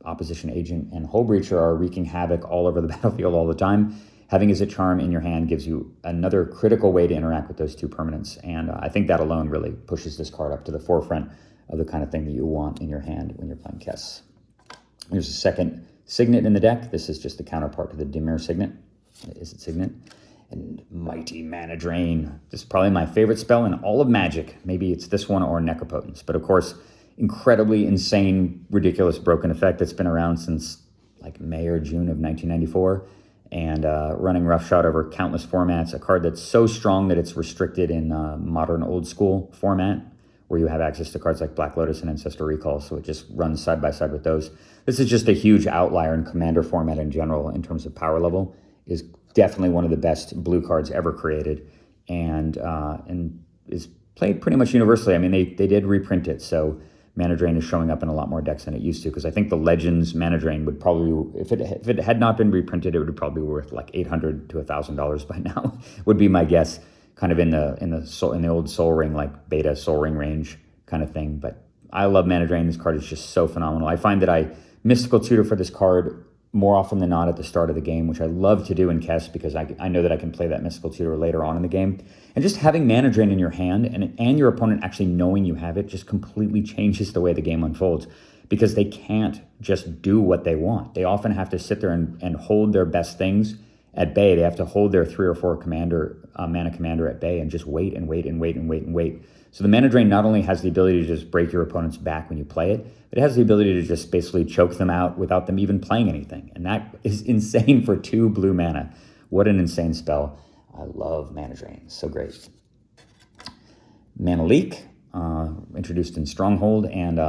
Opposition Agent and Hull Breacher are wreaking havoc all over the battlefield all the time, having Is It Charm in your hand gives you another critical way to interact with those 2 permanents. And I think that alone really pushes this card up to the forefront of the kind of thing that you want in your hand when you're playing Kess. There's a second Signet in the deck. This is just the counterpart to the Dimir Signet. Is It Signet? And Mighty Mana Drain. This is probably my favorite spell in all of Magic. Maybe it's this one or Necropotence. But of course, incredibly insane, ridiculous broken effect that's been around since like May or June of 1994. And running roughshod over countless formats, a card that's so strong that it's restricted in modern old school format, where you have access to cards like Black Lotus and Ancestor Recall, so it just runs side by side with those. This is just a huge outlier in Commander format in general in terms of power level. Is definitely one of the best blue cards ever created, and is played pretty much universally. I mean, they did reprint it, so Mana Drain is showing up in a lot more decks than it used to, because I think the Legends Mana Drain would probably, if it had not been reprinted, it would probably be worth like $800 to $1,000 by now, would be my guess, kind of in the old Soul Ring, like beta Soul Ring range kind of thing. But I love Mana Drain. This card is just so phenomenal. I find that I Mystical Tutor for this card more often than not at the start of the game, which I love to do in Kess because I know that I can play that Mystical Tutor later on in the game. And just having Mana Drain in your hand and your opponent actually knowing you have it just completely changes the way the game unfolds, because they can't just do what they want. They often have to sit there and hold their best things at bay. They have to hold their 3 or 4 mana commander at bay and just wait and wait and wait and wait and wait. So the Mana Drain not only has the ability to just break your opponent's back when you play it, but it has the ability to just basically choke them out without them even playing anything. And that is insane for 2 blue mana. What an insane spell. I love Mana Drain. So great. Mana Leak. introduced in Stronghold, and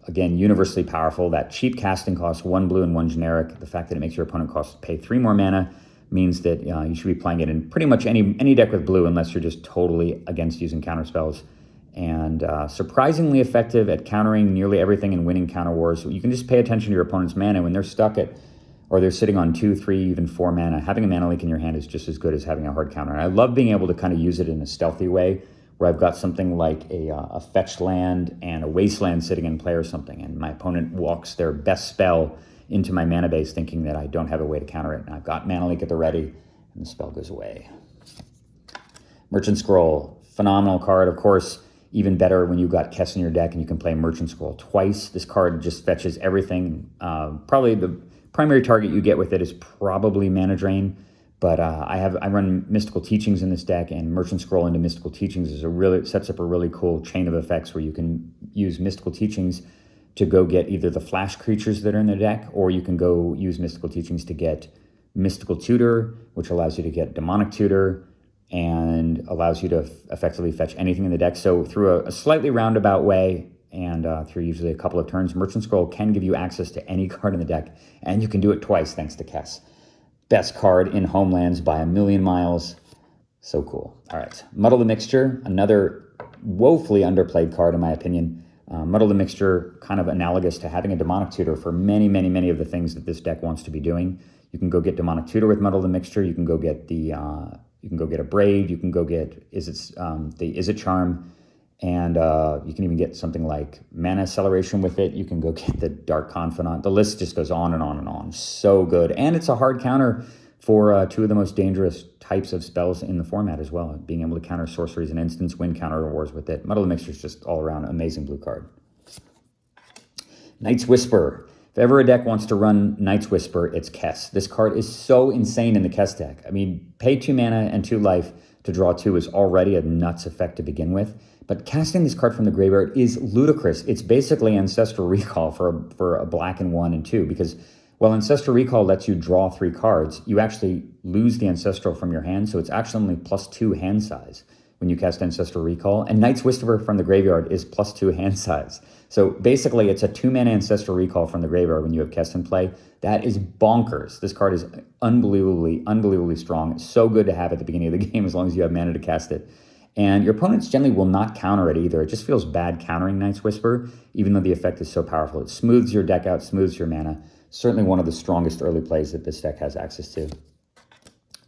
again, universally powerful. That cheap casting cost, 1 blue and 1 generic. The fact that it makes your opponent pay 3 more mana means that you should be playing it in pretty much any deck with blue, unless you're just totally against using counter spells. And surprisingly effective at countering nearly everything and winning counter wars. You can just pay attention to your opponent's mana when they're stuck at, or they're sitting on 2, 3, even 4 mana. Having a mana leak in your hand is just as good as having a hard counter. And I love being able to kind of use it in a stealthy way, where I've got something like a fetch land and a wasteland sitting in play or something, and my opponent walks their best spell into my mana base thinking that I don't have a way to counter it, and I've got mana leak at the ready, and the spell goes away. Merchant Scroll, phenomenal card. Of course, even better when you've got Kess in your deck and you can play Merchant Scroll twice. This card just fetches everything. Probably the primary target you get with it is probably Mana Drain, but I run Mystical Teachings in this deck, and Merchant Scroll into Mystical Teachings sets up a really cool chain of effects where you can use Mystical Teachings to go get either the flash creatures that are in the deck, or you can go use Mystical Teachings to get Mystical Tutor, which allows you to get Demonic Tutor, and allows you to effectively fetch anything in the deck. So through a slightly roundabout way, and through usually a couple of turns, Merchant Scroll can give you access to any card in the deck, and you can do it twice thanks to Kess. Best card in Homelands by a million miles. So cool. All right, Muddle the Mixture, another woefully underplayed card in my opinion. Muddle the Mixture, kind of analogous to having a Demonic Tutor for many of the things that this deck wants to be doing. You can go get Demonic Tutor with Muddle the Mixture. You can go get you can go get a Braid. You can go get the Is It Charm, and you can even get something like Mana Acceleration with it. You can go get the Dark Confidant. The list just goes on and on and on. So good, and it's a hard counter for 2 of the most dangerous types of spells in the format as well. Being able to counter sorceries and instants, win counter wars with it. Muddle the Mixture is just all around amazing blue card. Night's Whisper. If ever a deck wants to run Night's Whisper, it's Kess. This card is so insane in the Kess deck. I mean, pay 2 mana and 2 life to draw 2 is already a nuts effect to begin with. But casting this card from the graveyard is ludicrous. It's basically Ancestral Recall for a black and 1 and 2, because while Ancestral Recall lets you draw 3 cards, you actually lose the Ancestral from your hand, so it's actually only +2 hand size when you cast Ancestral Recall, and Night's Whisper from the graveyard is +2 hand size. So basically, it's a 2-mana Ancestral Recall from the graveyard when you have Kess in play. That is bonkers. This card is unbelievably strong. It's so good to have at the beginning of the game as long as you have mana to cast it. And your opponents generally will not counter it either. It just feels bad countering Night's Whisper, even though the effect is so powerful. It smooths your deck out, smooths your mana. Certainly one of the strongest early plays that this deck has access to.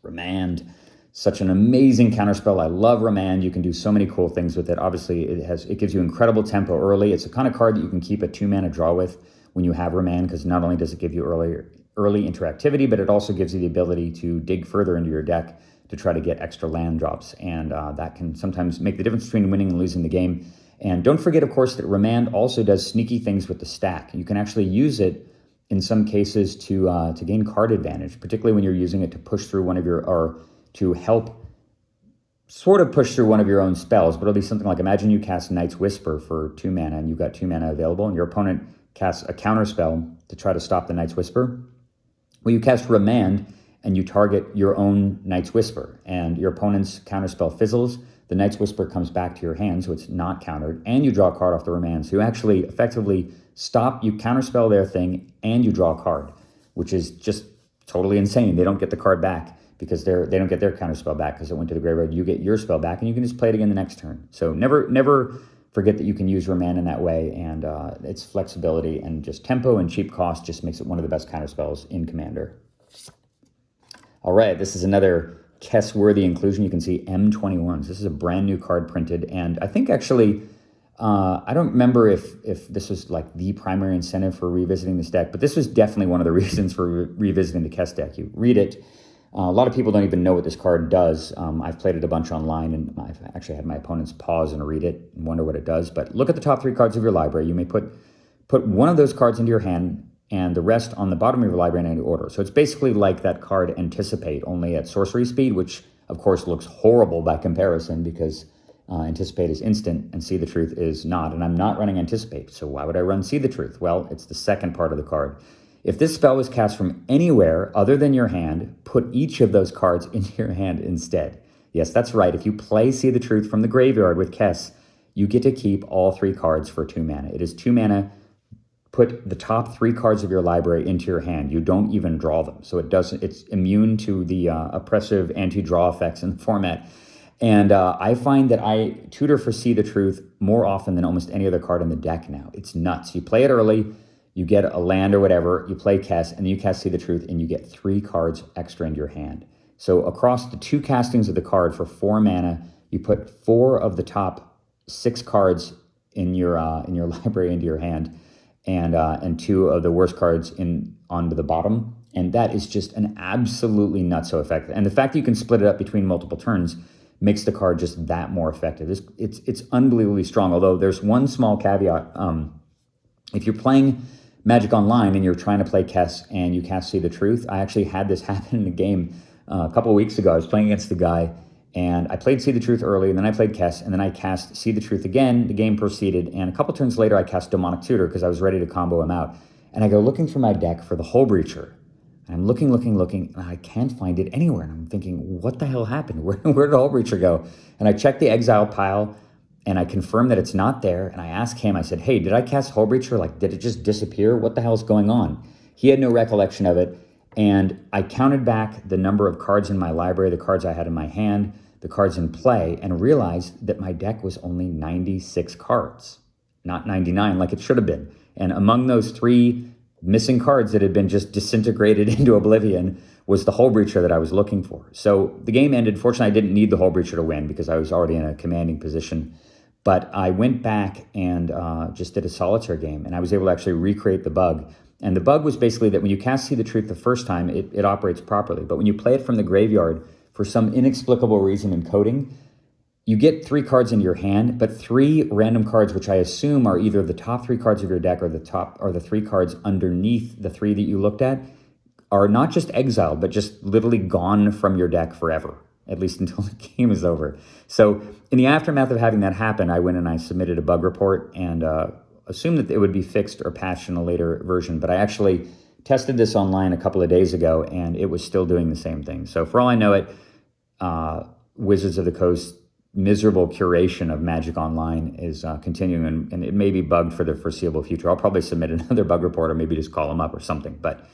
Remand. Such an amazing counterspell. I love Remand. You can do so many cool things with it. Obviously, it gives you incredible tempo early. It's the kind of card that you can keep a 2-mana draw with when you have Remand, because not only does it give you early interactivity, but it also gives you the ability to dig further into your deck to try to get extra land drops. And that can sometimes make the difference between winning and losing the game. And don't forget, of course, that Remand also does sneaky things with the stack. You can actually use it in some cases to gain card advantage, particularly when you're using it to push through one of your, or to help sort of push through one of your own spells. But it'll be something like, imagine you cast Night's Whisper for 2 mana and you've got 2 mana available, and your opponent casts a counter spell to try to stop the Night's Whisper. Well, you cast Remand and you target your own Night's Whisper, and your opponent's counterspell fizzles. The Night's Whisper comes back to your hand, so it's not countered, and you draw a card off the Remand. So you actually effectively stop, you counterspell their thing, and you draw a card, which is just totally insane. They don't get the card back because they don't get their counterspell back because it went to the graveyard. You get your spell back, and you can just play it again the next turn. So never forget that you can use Remand in that way, and its flexibility and just tempo and cheap cost just makes it one of the best counterspells in Commander. All right, this is another Kess-worthy inclusion. You can see M21s. This is a brand new card printed, and I think actually, I don't remember if this was like the primary incentive for revisiting this deck, but this was definitely one of the reasons for revisiting the Kess deck. You read it. A lot of people don't even know what this card does. I've played it a bunch online, and I've actually had my opponents pause and read it and wonder what it does. But look at the top 3 cards of your library. You may put one of those cards into your hand and the rest on the bottom of your library in any order. So it's basically like that card Anticipate, only at sorcery speed, which of course looks horrible by comparison because Anticipate is instant and See the Truth is not. And I'm not running Anticipate, so why would I run See the Truth? Well, it's the second part of the card. If this spell was cast from anywhere other than your hand, put each of those cards into your hand instead. Yes, that's right. If you play See the Truth from the graveyard with Kess, you get to keep all 3 cards for 2 mana. It is 2 mana. Put the top 3 cards of your library into your hand. You don't even draw them. So it's immune to the oppressive anti-draw effects in the format. And I find that I tutor for See the Truth more often than almost any other card in the deck now. It's nuts. You play it early, you get a land or whatever, you play Kess, and then you cast See the Truth, and you get 3 cards extra into your hand. So across the 2 castings of the card for 4 mana, you put 4 of the top 6 cards in your library into your hand, and 2 of the worst cards onto the bottom. And that is just an absolutely nutso effect. And the fact that you can split it up between multiple turns makes the card just that more effective. It's unbelievably strong, although there's one small caveat. If you're playing Magic Online and you're trying to play Kess and you cast See the Truth, I actually had this happen in a game a couple of weeks ago. I was playing against a guy, and I played See the Truth early, and then I played Kess, and then I cast See the Truth again. The game proceeded, and a couple turns later, I cast Demonic Tutor because I was ready to combo him out. And I go looking for my deck for the Hull Breacher. I'm looking, and I can't find it anywhere. And I'm thinking, what the hell happened? Where did Hull Breacher go? And I checked the exile pile, and I confirmed that it's not there. And I asked him, I said, hey, did I cast Hull Breacher? Like, did it just disappear? What the hell's going on? He had no recollection of it. And I counted back the number of cards in my library, the cards I had in my hand, the cards in play, and realized that my deck was only 96 cards, not 99 like it should have been. And among those 3 missing cards that had been just disintegrated into oblivion was the Hull Breacher that I was looking for. So the game ended. Fortunately, I didn't need the Hull Breacher to win because I was already in a commanding position. But I went back and just did a solitaire game, and I was able to actually recreate the bug. And the bug was basically that when you cast See the Truth the first time, it operates properly. But when you play it from the graveyard, for some inexplicable reason in coding, you get 3 cards into your hand, but 3 random cards, which I assume are either the top 3 cards of your deck or the 3 cards underneath the 3 that you looked at, are not just exiled, but just literally gone from your deck forever, at least until the game is over. So in the aftermath of having that happen, I went and I submitted a bug report and assumed that it would be fixed or patched in a later version. But I actually tested this online a couple of days ago, and it was still doing the same thing. So for all I know, Wizards of the Coast miserable curation of Magic Online is continuing, and it may be bugged for the foreseeable future. I'll probably submit another bug report or maybe just call them up or something. But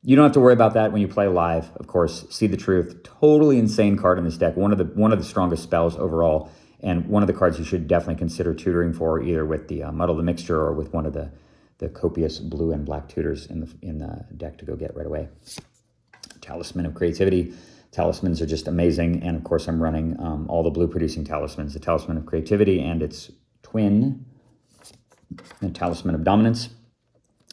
you don't have to worry about that when you play live. Of course, See the Truth, totally insane card in this deck. One of the strongest spells overall, and one of the cards you should definitely consider tutoring for, either with the Muddle the Mixture or with one of the copious blue and black tutors in the deck to go get right away. Talisman of Creativity. Talismans are just amazing, and of course I'm running all the blue-producing talismans, the Talisman of Creativity and its twin, the Talisman of Dominance.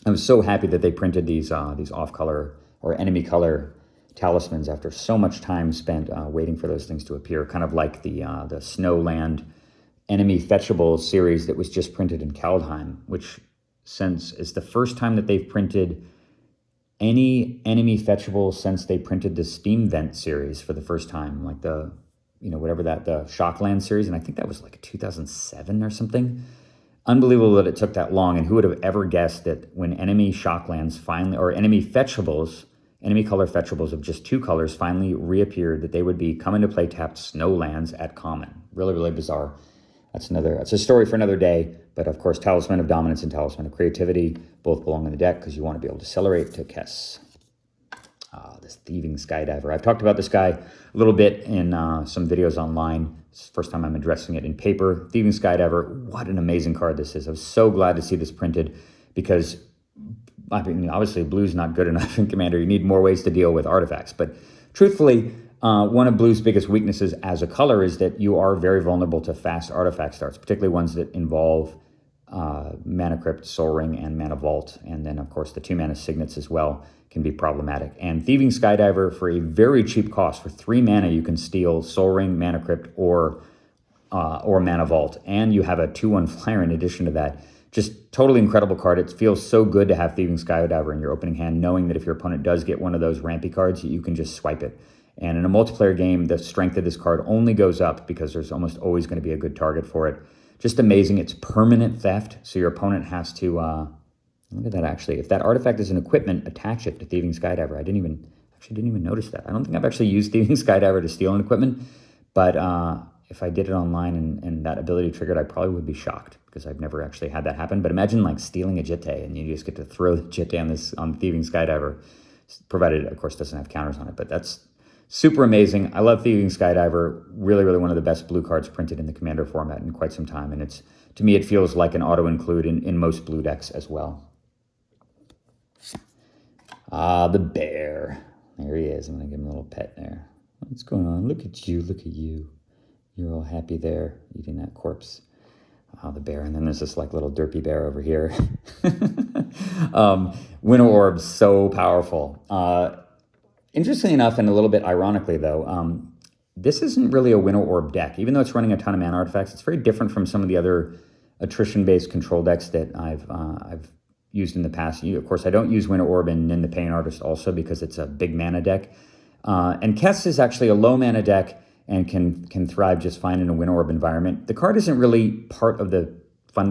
I was so happy that they printed these off-color or enemy color talismans after so much time spent waiting for those things to appear, kind of like the Snowland enemy fetchable series that was just printed in Kaldheim, which since is the first time that they've printed any enemy fetchable since they printed the Steam Vent series for the first time, like the Shockland series, and I think that was like 2007 or something. Unbelievable that it took that long, and who would have ever guessed that when enemy Shocklands finally, or enemy fetchables, enemy color fetchables of just 2 colors finally reappeared, that they would be coming to play tapped Snowlands at common. Really, really bizarre. That's a story for another day. But of course, Talisman of Dominance and Talisman of Creativity both belong in the deck because you want to be able to accelerate to Kess. This Thieving Skydiver. I've talked about this guy a little bit in some videos online. It's the first time I'm addressing it in paper. Thieving Skydiver, what an amazing card this is. I was so glad to see this printed because, I mean, obviously blue's not good enough in Commander. You need more ways to deal with artifacts. But truthfully, one of blue's biggest weaknesses as a color is that you are very vulnerable to fast artifact starts, particularly ones that involve Mana Crypt, Soul Ring, and Mana Vault. And then, of course, the 2 mana signets as well can be problematic. And Thieving Skydiver, for a very cheap cost, for 3 mana, you can steal Soul Ring, Mana Crypt, or Mana Vault. And you have a 2/1 flyer in addition to that. Just totally incredible card. It feels so good to have Thieving Skydiver in your opening hand, knowing that if your opponent does get one of those rampy cards, you can just swipe it. And in a multiplayer game, the strength of this card only goes up because there's almost always going to be a good target for it. Just amazing. It's permanent theft, so your opponent has to, look at that actually. If that artifact is an equipment, attach it to Thieving Skydiver. I didn't even notice that. I don't think I've actually used Thieving Skydiver to steal an equipment, but if I did it online and that ability triggered, I probably would be shocked because I've never actually had that happen. But imagine like stealing a Jitte and you just get to throw the Jitte on Thieving Skydiver, provided it, of course, doesn't have counters on it. But that's super amazing. I love Thieving Skydiver. Really, really one of the best blue cards printed in the Commander format in quite some time. And it's, to me, it feels like an auto-include in most blue decks as well. Ah, the bear. There he is. I'm going to give him a little pet there. What's going on? Look at you. Look at you. You're all happy there, eating that corpse. Oh, the bear. And then there's this like little derpy bear over here. Winter Orb, so powerful. Interestingly enough, and a little bit ironically though, this isn't really a Winter Orb deck. Even though it's running a ton of mana artifacts, it's very different from some of the other attrition-based control decks that I've used in the past. Of course, I don't use Winter Orb in the Pain Artist also because it's a big mana deck. And Kess is actually a low mana deck and can thrive just fine in a Winter Orb environment. The card isn't really part of the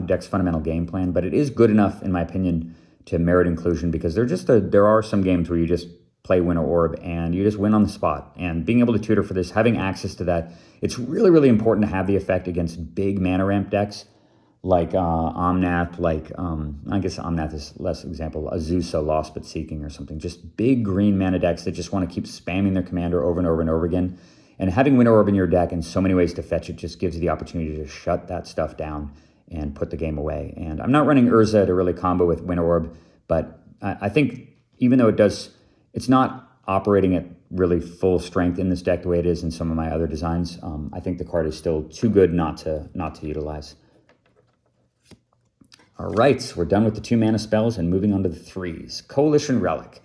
deck's fundamental game plan, but it is good enough, in my opinion, to merit inclusion because there are some games where you just play Winter Orb and you just win on the spot. And being able to tutor for this, having access to that, it's really, really important to have the effect against big mana ramp decks like Omnath, like, I guess Omnath is less example, Azusa, Lost But Seeking or something. Just big green mana decks that just want to keep spamming their commander over and over and over again. And having Winter Orb in your deck in so many ways to fetch it just gives you the opportunity to shut that stuff down and put the game away. And I'm not running Urza to really combo with Winter Orb, but I think even though it's not operating at really full strength in this deck the way it is in some of my other designs, I think the card is still too good not to utilize. All right, we're done with the 2 mana spells and moving on to the 3s. Coalition Relic.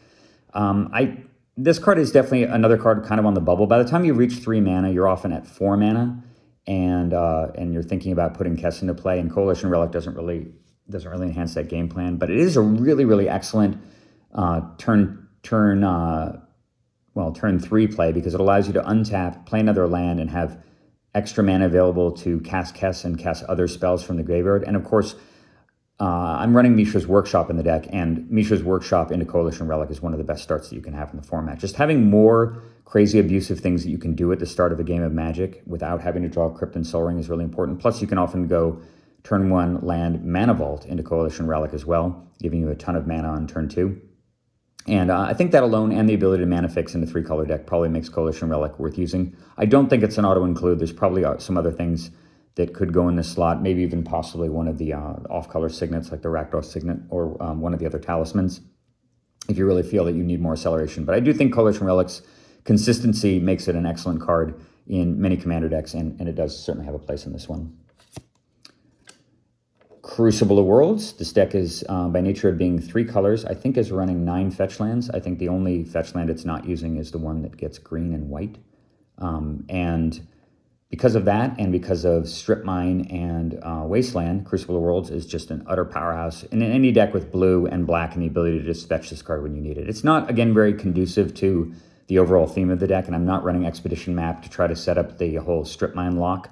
This card is definitely another card kind of on the bubble. By the time you reach 3 mana, you're often at 4 mana, and you're thinking about putting Kess into play. And Coalition Relic doesn't really enhance that game plan, but it is a really, really excellent turn 3 play because it allows you to untap, play another land, and have extra mana available to cast Kess and cast other spells from the graveyard. And of course, I'm running Mishra's Workshop in the deck, and Mishra's Workshop into Coalition Relic is one of the best starts that you can have in the format. Just having more crazy abusive things that you can do at the start of a game of Magic without having to draw Crypt and Sol Ring is really important. Plus, you can often go turn 1 land Mana Vault into Coalition Relic as well, giving you a ton of mana on turn 2. And I think that alone and the ability to mana fix in a 3-color deck probably makes Coalition Relic worth using. I don't think it's an auto-include. There's probably some other things that could go in this slot, maybe even possibly one of the off-color signets like the Rakdos Signet or one of the other talismans, if you really feel that you need more acceleration. But I do think Coalition Relic's consistency makes it an excellent card in many Commander decks, and it does certainly have a place in this one. Crucible of Worlds. This deck is, by nature of being 3 colors, I think is running 9 fetch lands. I think the only fetch land it's not using is the one that gets green and white. And because of that, and because of Strip Mine and Wasteland, Crucible of Worlds is just an utter powerhouse. And in any deck with blue and black and the ability to just fetch this card when you need it. It's not, again, very conducive to the overall theme of the deck, and I'm not running Expedition Map to try to set up the whole Strip Mine lock.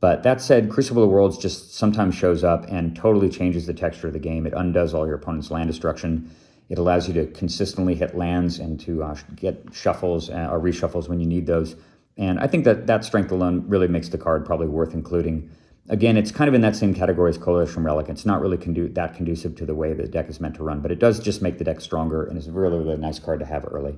But that said, Crucible of Worlds just sometimes shows up and totally changes the texture of the game. It undoes all your opponent's land destruction. It allows you to consistently hit lands and to get shuffles or reshuffles when you need those. And I think that strength alone really makes the card probably worth including. Again, it's kind of in that same category as Coalition Relic. It's not really that conducive to the way the deck is meant to run, but it does just make the deck stronger and is a really, really nice card to have early.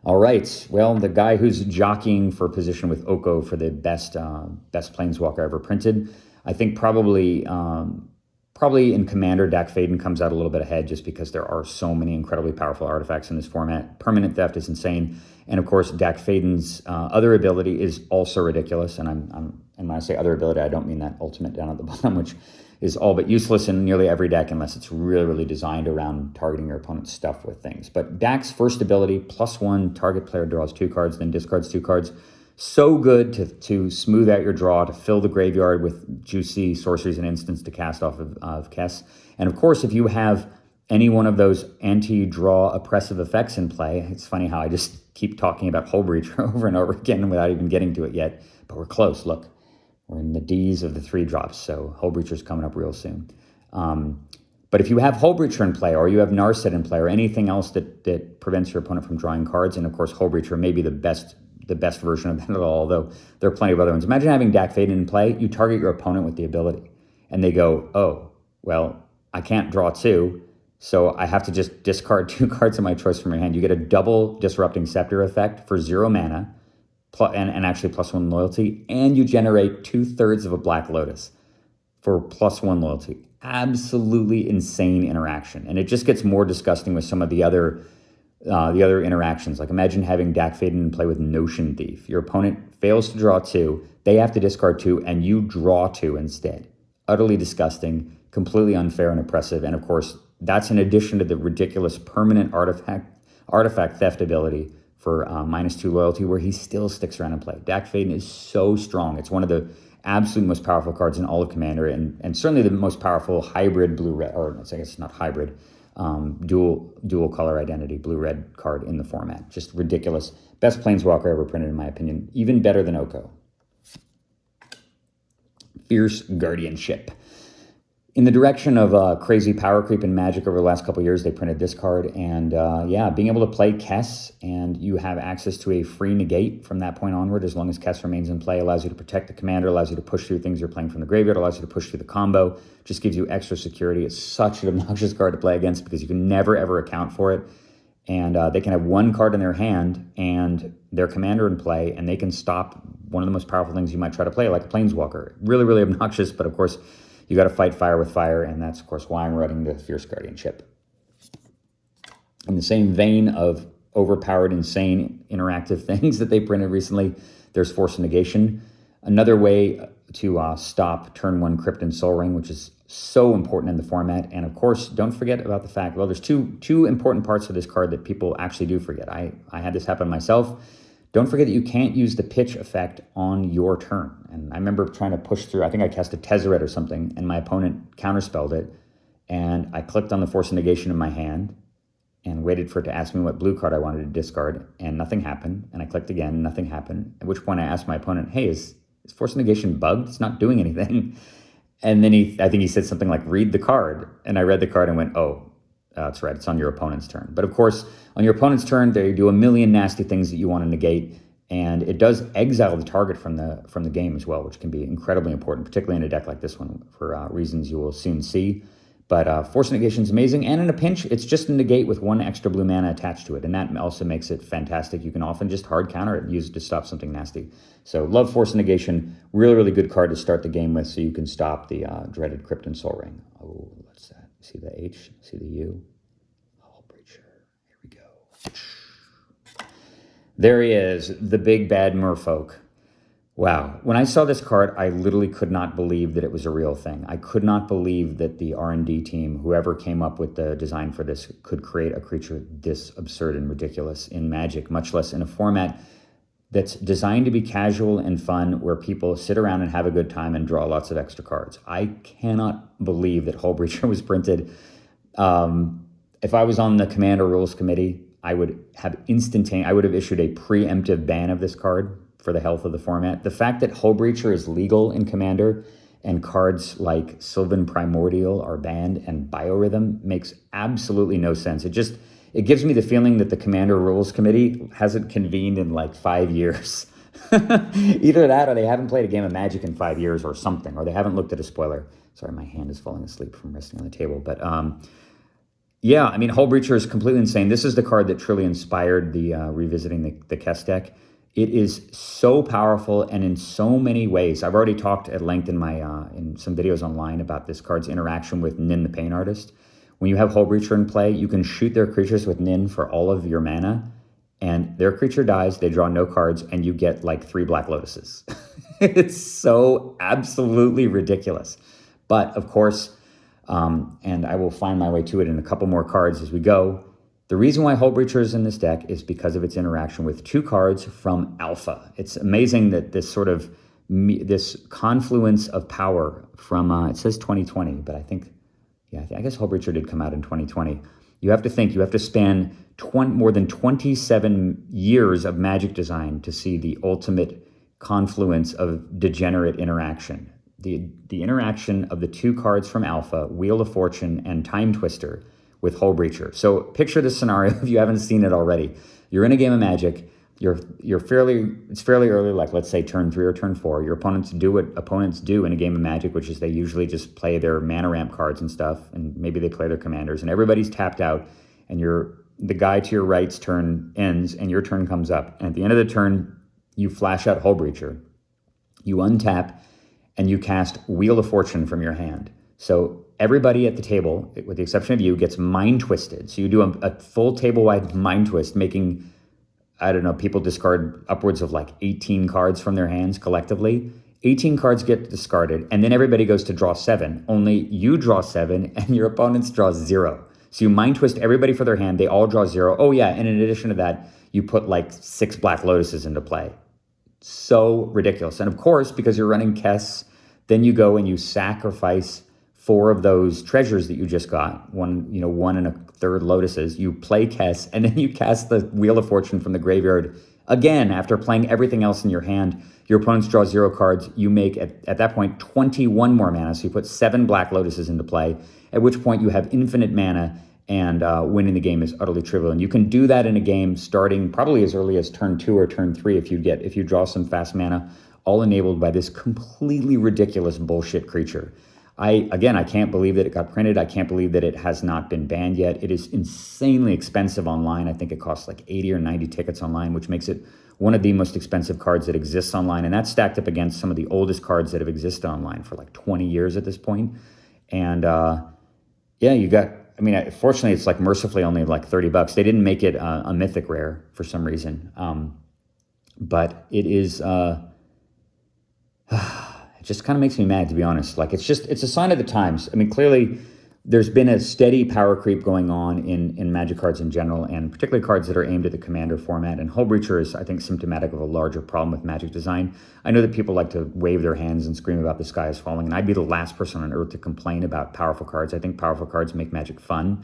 All right, well, the guy who's jockeying for position with Oko for the best Planeswalker ever printed, I think probably in Commander, Dak Faden comes out a little bit ahead just because there are so many incredibly powerful artifacts in this format. Permanent Theft is insane. And of course, Dak Faden's other ability is also ridiculous. And when I say other ability, I don't mean that ultimate down at the bottom, which is all but useless in nearly every deck unless it's really, really designed around targeting your opponent's stuff with things. But Dak's first ability, +1, target player draws 2 cards, then discards 2 cards. So good to smooth out your draw, to fill the graveyard with juicy sorceries and instants to cast off of Kess. And of course, if you have any one of those anti-draw oppressive effects in play, it's funny how I just keep talking about Hull Breacher over and over again without even getting to it yet, but we're close. Look, we're in the D's of the 3 drops, so Hull Breacher's coming up real soon. But if you have Hull Breacher in play, or you have Narset in play, or anything else that prevents your opponent from drawing cards, and of course Hull Breacher may be the the best version of that at all, although there are plenty of other ones. Imagine having Dak Fayden in play. You target your opponent with the ability, and they go, oh, well, I can't draw 2, so I have to just discard 2 cards of my choice from your hand. You get a double Disrupting Scepter effect for 0 mana, and actually +1 loyalty, and you generate 2/3 of a Black Lotus for +1 loyalty. Absolutely insane interaction, and it just gets more disgusting with some of the other interactions. Like imagine having Dak Fayden in play with Notion Thief. Your opponent fails to draw 2, they have to discard 2, and you draw 2 instead. Utterly disgusting, completely unfair and oppressive, and of course, that's in addition to the ridiculous permanent artifact theft ability for -2 loyalty, where he still sticks around and play. Dak Fayden is so strong. It's one of the absolute most powerful cards in all of Commander, and certainly the most powerful hybrid blue-red, or I guess not hybrid, dual color identity blue-red card in the format. Just ridiculous. Best Planeswalker ever printed, in my opinion. Even better than Oko. Fierce Guardianship. In the direction of crazy power creep in Magic over the last couple of years, they printed this card. And yeah, being able to play Kess, and you have access to a free negate from that point onward, as long as Kess remains in play, allows you to protect the commander, allows you to push through things you're playing from the graveyard, allows you to push through the combo, just gives you extra security. It's such an obnoxious card to play against because you can never, ever account for it. And they can have 1 card in their hand and their commander in play, and they can stop one of the most powerful things you might try to play, like a Planeswalker. Really, really obnoxious, but of course, you got to fight fire with fire, and that's, of course, why I'm running the Fierce Guardianship. In the same vein of overpowered, insane, interactive things that they printed recently, there's Force of Negation. Another way to stop turn 1 Crypt and Soul Ring, which is so important in the format. And, of course, don't forget about the fact, well, there's two important parts of this card that people actually do forget. I had this happen myself. Don't forget that you can't use the pitch effect on your turn. And I remember trying to push through, I think I cast a Tezzeret or something, and my opponent counterspelled it. And I clicked on the Force of Negation in my hand and waited for it to ask me what blue card I wanted to discard, and nothing happened. And I clicked again, nothing happened. At which point I asked my opponent, hey, is Force of Negation bugged? It's not doing anything. And then I think he said something like, read the card. And I read the card and went, oh, that's right, it's on your opponent's turn. But of course, on your opponent's turn, they do a million nasty things that you want to negate, and it does exile the target from the game as well, which can be incredibly important, particularly in a deck like this one, for reasons you will soon see. But Force of Negation is amazing, and in a pinch, it's just a negate with 1 extra blue mana attached to it, and that also makes it fantastic. You can often just hard counter it and use it to stop something nasty. So love Force of Negation. Really, really good card to start the game with, so you can stop the dreaded Crypt and Soul Ring. Oh, what's that? See the H? See the U? Hull Breacher. Here we go. There he is, the big bad merfolk. Wow. When I saw this card, I literally could not believe that it was a real thing. I could not believe that the R&D team, whoever came up with the design for this, could create a creature this absurd and ridiculous in Magic, much less in a format that's designed to be casual and fun, where people sit around and have a good time and draw lots of extra cards. I cannot believe that Hull Breacher was printed. If I was on the Commander Rules Committee, I would have issued a preemptive ban of this card for the health of the format. The fact that Hull Breacher is legal in Commander and cards like Sylvan Primordial are banned and Biorhythm makes absolutely no sense. It gives me the feeling that the Commander Rules Committee hasn't convened in like 5 years. Either that, or they haven't played a game of Magic in 5 years or something, or they haven't looked at a spoiler. Sorry, my hand is falling asleep from resting on the table. But yeah, I mean, Hull Breacher is completely insane. This is the card that truly inspired the revisiting the Kess deck. It is so powerful, and in so many ways. I've already talked at length in my in some videos online about this card's interaction with Nin the Pain Artist. When you have Hull Breacher in play, you can shoot their creatures with Nin for all of your mana, and their creature dies, they draw no cards, and you get like 3 Black Lotuses. It's so absolutely ridiculous. But of course, and I will find my way to it in a couple more cards as we go, the reason why Hull Breacher is in this deck is because of its interaction with 2 cards from Alpha. It's amazing that this sort of, this confluence of power from, it says 2020, but I think, yeah, I guess Hull Breacher did come out in 2020. You have to span more than 27 years of Magic design to see the ultimate confluence of degenerate interaction. The interaction of the 2 cards from Alpha, Wheel of Fortune and Time Twister, with Hull Breacher. So picture this scenario if you haven't seen it already. You're in a game of Magic, it's fairly early, like let's say turn 3 or turn 4. Your opponents do what opponents do in a game of Magic, which is they usually just play their mana ramp cards and stuff, and maybe they play their commanders, and everybody's tapped out, and the guy to your right's turn ends, and your turn comes up. And at the end of the turn, you flash out Hullbreacher. You untap, and you cast Wheel of Fortune from your hand. So everybody at the table, with the exception of you, gets mind twisted. So you do a full table-wide mind twist, making, I don't know, people discard upwards of like 18 cards from their hands collectively. 18 cards get discarded, and then everybody goes to draw 7. Only you draw 7, and your opponents draw 0. So you mind twist everybody for their hand. They all draw 0. Oh yeah, and in addition to that, you put like 6 Black Lotuses into play. So ridiculous. And of course, because you're running Kess, then you go and you sacrifice 4 of those treasures that you just got, 1 1/3 lotuses. You play Kess, and then you cast the Wheel of Fortune from the graveyard again after playing everything else in your hand. Your opponents draw 0 cards. You make, at that point, 21 more mana. So you put 7 Black Lotuses into play, at which point you have infinite mana, and winning the game is utterly trivial. And you can do that in a game starting probably as early as turn 2 or turn 3 if you draw some fast mana, all enabled by this completely ridiculous bullshit creature. I can't believe that it got printed. I can't believe that it has not been banned yet. It is insanely expensive online. I think it costs like 80 or 90 tickets online, which makes it one of the most expensive cards that exists online. And that's stacked up against some of the oldest cards that have existed online for like 20 years at this point. And fortunately, it's like mercifully only like $30. They didn't make it a mythic rare for some reason. But it is... It just kind of makes me mad, to be honest. Like, it's a sign of the times. I mean, clearly, there's been a steady power creep going on in Magic cards in general, and particularly cards that are aimed at the Commander format. And Hullbreacher is, I think, symptomatic of a larger problem with Magic design. I know that people like to wave their hands and scream about the sky is falling, and I'd be the last person on earth to complain about powerful cards. I think powerful cards make Magic fun,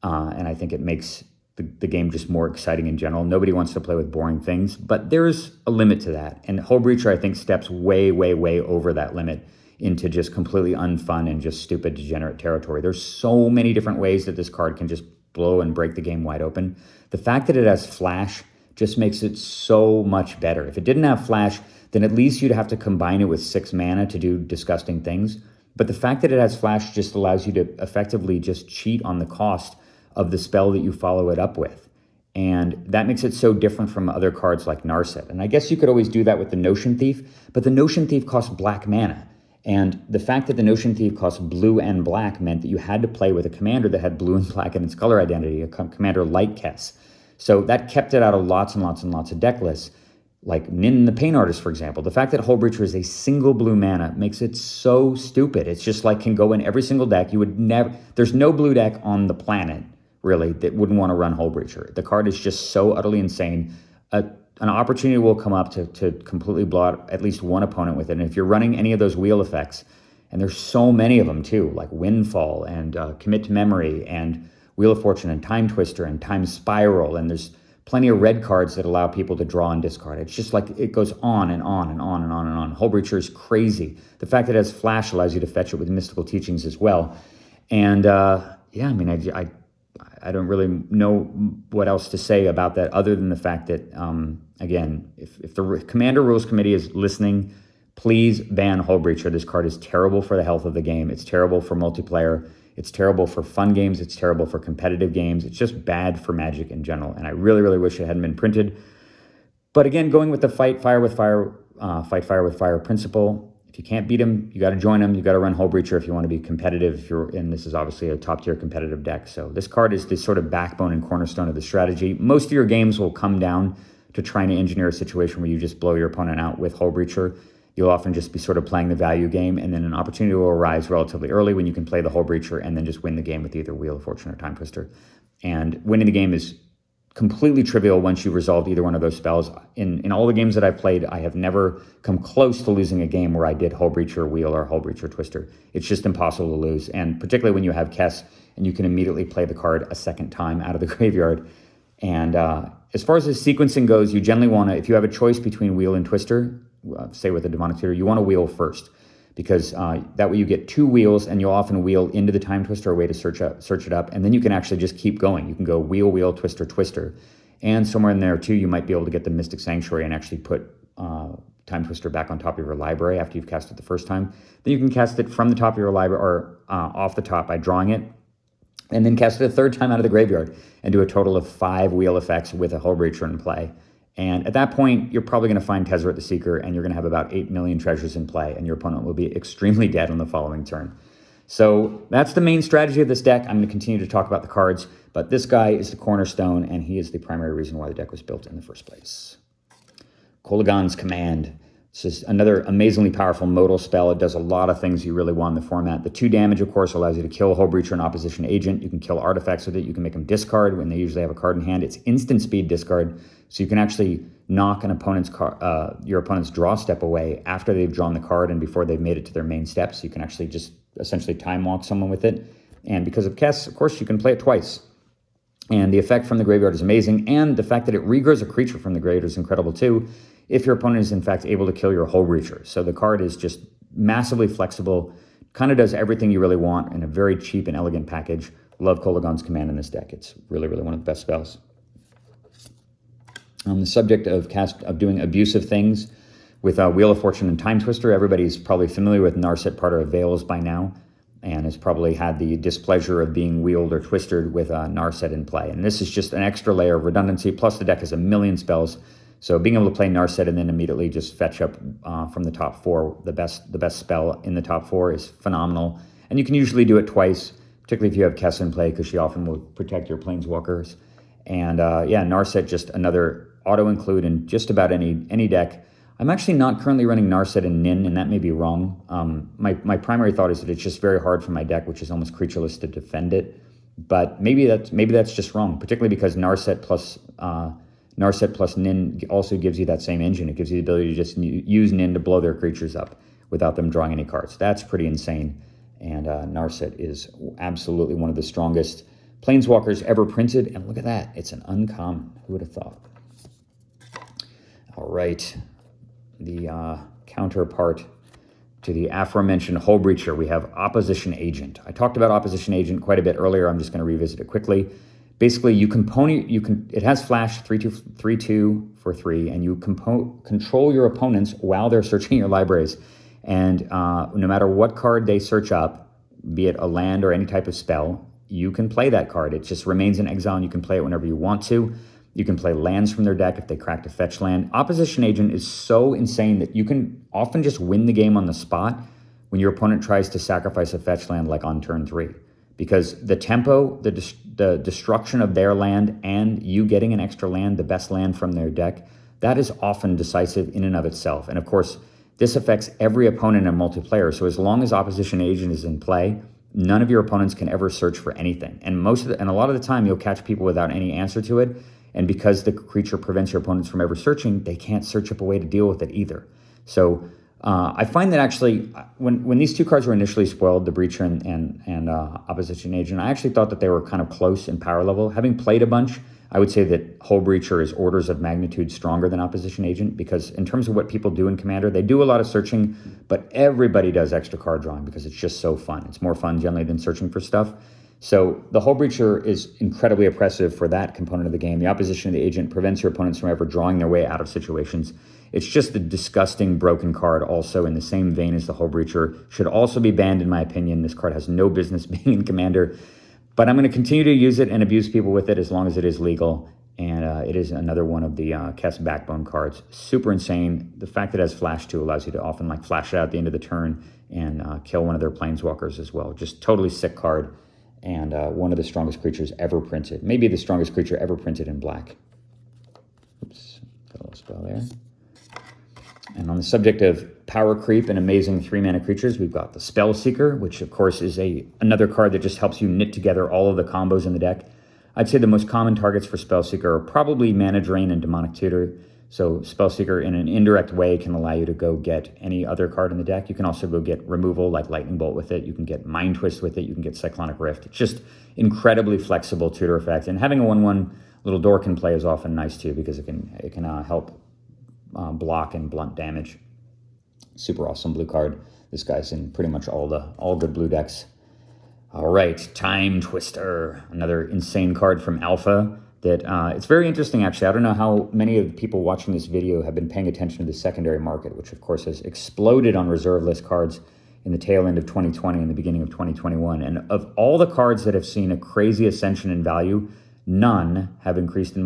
and I think it makes the game just more exciting in general. Nobody wants to play with boring things, but there's a limit to that. And Hullbreacher, I think, steps way, way, way over that limit into just completely unfun and just stupid, degenerate territory. There's so many different ways that this card can just blow and break the game wide open. The fact that it has Flash just makes it so much better. If it didn't have Flash, then at least you'd have to combine it with 6 mana to do disgusting things. But the fact that it has Flash just allows you to effectively just cheat on the cost of the spell that you follow it up with. And that makes it so different from other cards like Narset. And I guess you could always do that with the Notion Thief, but the Notion Thief costs black mana. And the fact that the Notion Thief costs blue and black meant that you had to play with a commander that had blue and black in its color identity, a commander like Kess. So that kept it out of lots and lots and lots of deck lists, like Nin the Pain Artist, for example. The fact that Hullbreacher is a single blue mana makes it so stupid. It's just like can go in every single deck. You would never, there's no blue deck on the planet, really, that wouldn't want to run Hullbreacher. The card is just so utterly insane. An opportunity will come up to completely blow out at least one opponent with it. And if you're running any of those wheel effects, and there's so many of them too, like Windfall and Commit to Memory and Wheel of Fortune and Time Twister and Time Spiral, and there's plenty of red cards that allow people to draw and discard. It's just like it goes on and on and on and on and on. Hullbreacher is crazy. The fact that it has Flash allows you to fetch it with Mystical Teachings as well. And I don't really know what else to say about that other than the fact that, again, if the Commander Rules Committee is listening, please ban Hullbreacher. This card is terrible for the health of the game. It's terrible for multiplayer. It's terrible for fun games. It's terrible for competitive games. It's just bad for Magic in general. And I really, really wish it hadn't been printed. But again, going with the fight fire with fire principle. If you can't beat him, you got to join him. You got to run Hullbreacher if you want to be competitive. And this is obviously a top-tier competitive deck. So this card is this sort of backbone and cornerstone of the strategy. Most of your games will come down to trying to engineer a situation where you just blow your opponent out with Hullbreacher. You'll often just be sort of playing the value game, and then an opportunity will arise relatively early when you can play the Hullbreacher and then just win the game with either Wheel of Fortune or Time Twister. And winning the game is completely trivial once you've resolved either one of those spells. In all the games that I've played, I have never come close to losing a game where I did Hullbreacher Wheel or Hullbreacher Twister. It's just impossible to lose, and particularly when you have Kess and you can immediately play the card a second time out of the graveyard. And as far as the sequencing goes, you generally want to, if you have a choice between Wheel and Twister, say with a Demonic Tutor, you want to Wheel first, because that way you get 2 wheels, and you'll often wheel into the Time Twister, a way to search it up, and then you can actually just keep going. You can go wheel, wheel, twister, twister, And somewhere in there too, you might be able to get the Mystic Sanctuary and actually put Time Twister back on top of your library after you've cast it the first time. Then you can cast it from the top of your library, or off the top by drawing it, and then cast it a third time out of the graveyard and do a total of 5 wheel effects with a Hullbreacher in play. And at that point, you're probably going to find Tezzeret the Seeker, and you're going to have about 8 million treasures in play, and your opponent will be extremely dead on the following turn. So that's the main strategy of this deck. I'm going to continue to talk about the cards, but this guy is the cornerstone, and he is the primary reason why the deck was built in the first place. Kolaghan's Command. This is another amazingly powerful modal spell. It does a lot of things you really want in the format. The 2 damage, of course, allows you to kill Hullbreacher and opposition agent. You can kill artifacts with it. You can make them discard when they usually have a card in hand. It's instant speed discard, so you can actually knock an opponent's your opponent's draw step away after they've drawn the card and before they've made it to their main step. So you can actually just essentially time walk someone with it. And because of Kess, of course, you can play it twice. And the effect from the graveyard is amazing. And the fact that it regrows a creature from the graveyard is incredible too, if your opponent is in fact able to kill your Hullbreacher. So the card is just massively flexible, kind of does everything you really want in a very cheap and elegant package. Love Kolaghan's Command in this deck. It's really, really one of the best spells. On the subject of doing abusive things with Wheel of Fortune and Time Twister, everybody's probably familiar with Narset Part of Veils by now, and has probably had the displeasure of being wheeled or twisted with Narset in play. And this is just an extra layer of redundancy, plus the deck has a million spells. So being able to play Narset and then immediately just fetch up from the top 4, the best spell in the top 4 is phenomenal. And you can usually do it twice, particularly if you have Kess in play, because she often will protect your planeswalkers. And yeah, Narset, just another auto-include in just about any deck. I'm actually not currently running Narset and Nin, and that may be wrong. My primary thought is that it's just very hard for my deck, which is almost creatureless, to defend it. But maybe that's just wrong, particularly because Narset plus Nin also gives you that same engine. It gives you the ability to just use Nin to blow their creatures up without them drawing any cards. That's pretty insane. And Narset is absolutely one of the strongest planeswalkers ever printed. And look at that. It's an uncommon. Who would have thought? All right. The counterpart to the aforementioned Hullbreacher, we have Opposition Agent. I talked about Opposition Agent quite a bit earlier. I'm just going to revisit it quickly. Basically, it has flash 3/2 for 3, and you control your opponents while they're searching your libraries. And no matter what card they search up, be it a land or any type of spell, you can play that card. It just remains in exile, and you can play it whenever you want to. You can play lands from their deck if they cracked a fetch land. Opposition Agent is so insane that you can often just win the game on the spot when your opponent tries to sacrifice a fetch land, like on turn 3. Because the tempo, the destruction of their land, and you getting an extra land, the best land from their deck, that is often decisive in and of itself. And of course, this affects every opponent in multiplayer. So as long as Opposition Agent is in play, none of your opponents can ever search for anything. And a lot of the time, you'll catch people without any answer to it. And because the creature prevents your opponents from ever searching, they can't search up a way to deal with it either. So I find that actually, when these two cards were initially spoiled, the Breacher and Opposition Agent, I actually thought that they were kind of close in power level. Having played a bunch, I would say that Hullbreacher is orders of magnitude stronger than Opposition Agent, because in terms of what people do in Commander, they do a lot of searching, but everybody does extra card drawing because it's just so fun. It's more fun generally than searching for stuff. So the Hullbreacher is incredibly oppressive for that component of the game. The Opposition of the Agent prevents your opponents from ever drawing their way out of situations. It's just a disgusting, broken card also in the same vein as the Hullbreacher. Should also be banned, in my opinion. This card has no business being in Commander. But I'm going to continue to use it and abuse people with it as long as it is legal. And it is another one of the Kess backbone cards. Super insane. The fact that it has Flash 2 allows you to often flash it out at the end of the turn and kill one of their planeswalkers as well. Just totally sick card. And one of the strongest creatures ever printed. Maybe the strongest creature ever printed in black. Oops, got a little spell there. And on the subject of power creep and amazing 3-mana creatures, we've got the Spellseeker, which of course is another card that just helps you knit together all of the combos in the deck. I'd say the most common targets for Spellseeker are probably Mana Drain and Demonic Tutor. So Spellseeker in an indirect way can allow you to go get any other card in the deck. You can also go get removal like Lightning Bolt with it. You can get Mind Twist with it. You can get Cyclonic Rift. It's just incredibly flexible tutor effect. And having a 1/1 little Dork in play is often nice too, because it can help block and blunt damage. Super awesome blue card. This guy's in pretty much all good blue decks. All right, Time Twister, another insane card from Alpha. that it's very interesting, actually. I don't know how many of the people watching this video have been paying attention to the secondary market, which of course has exploded on reserve list cards in the tail end of 2020 and the beginning of 2021. And of all the cards that have seen a crazy ascension in value, none have increased as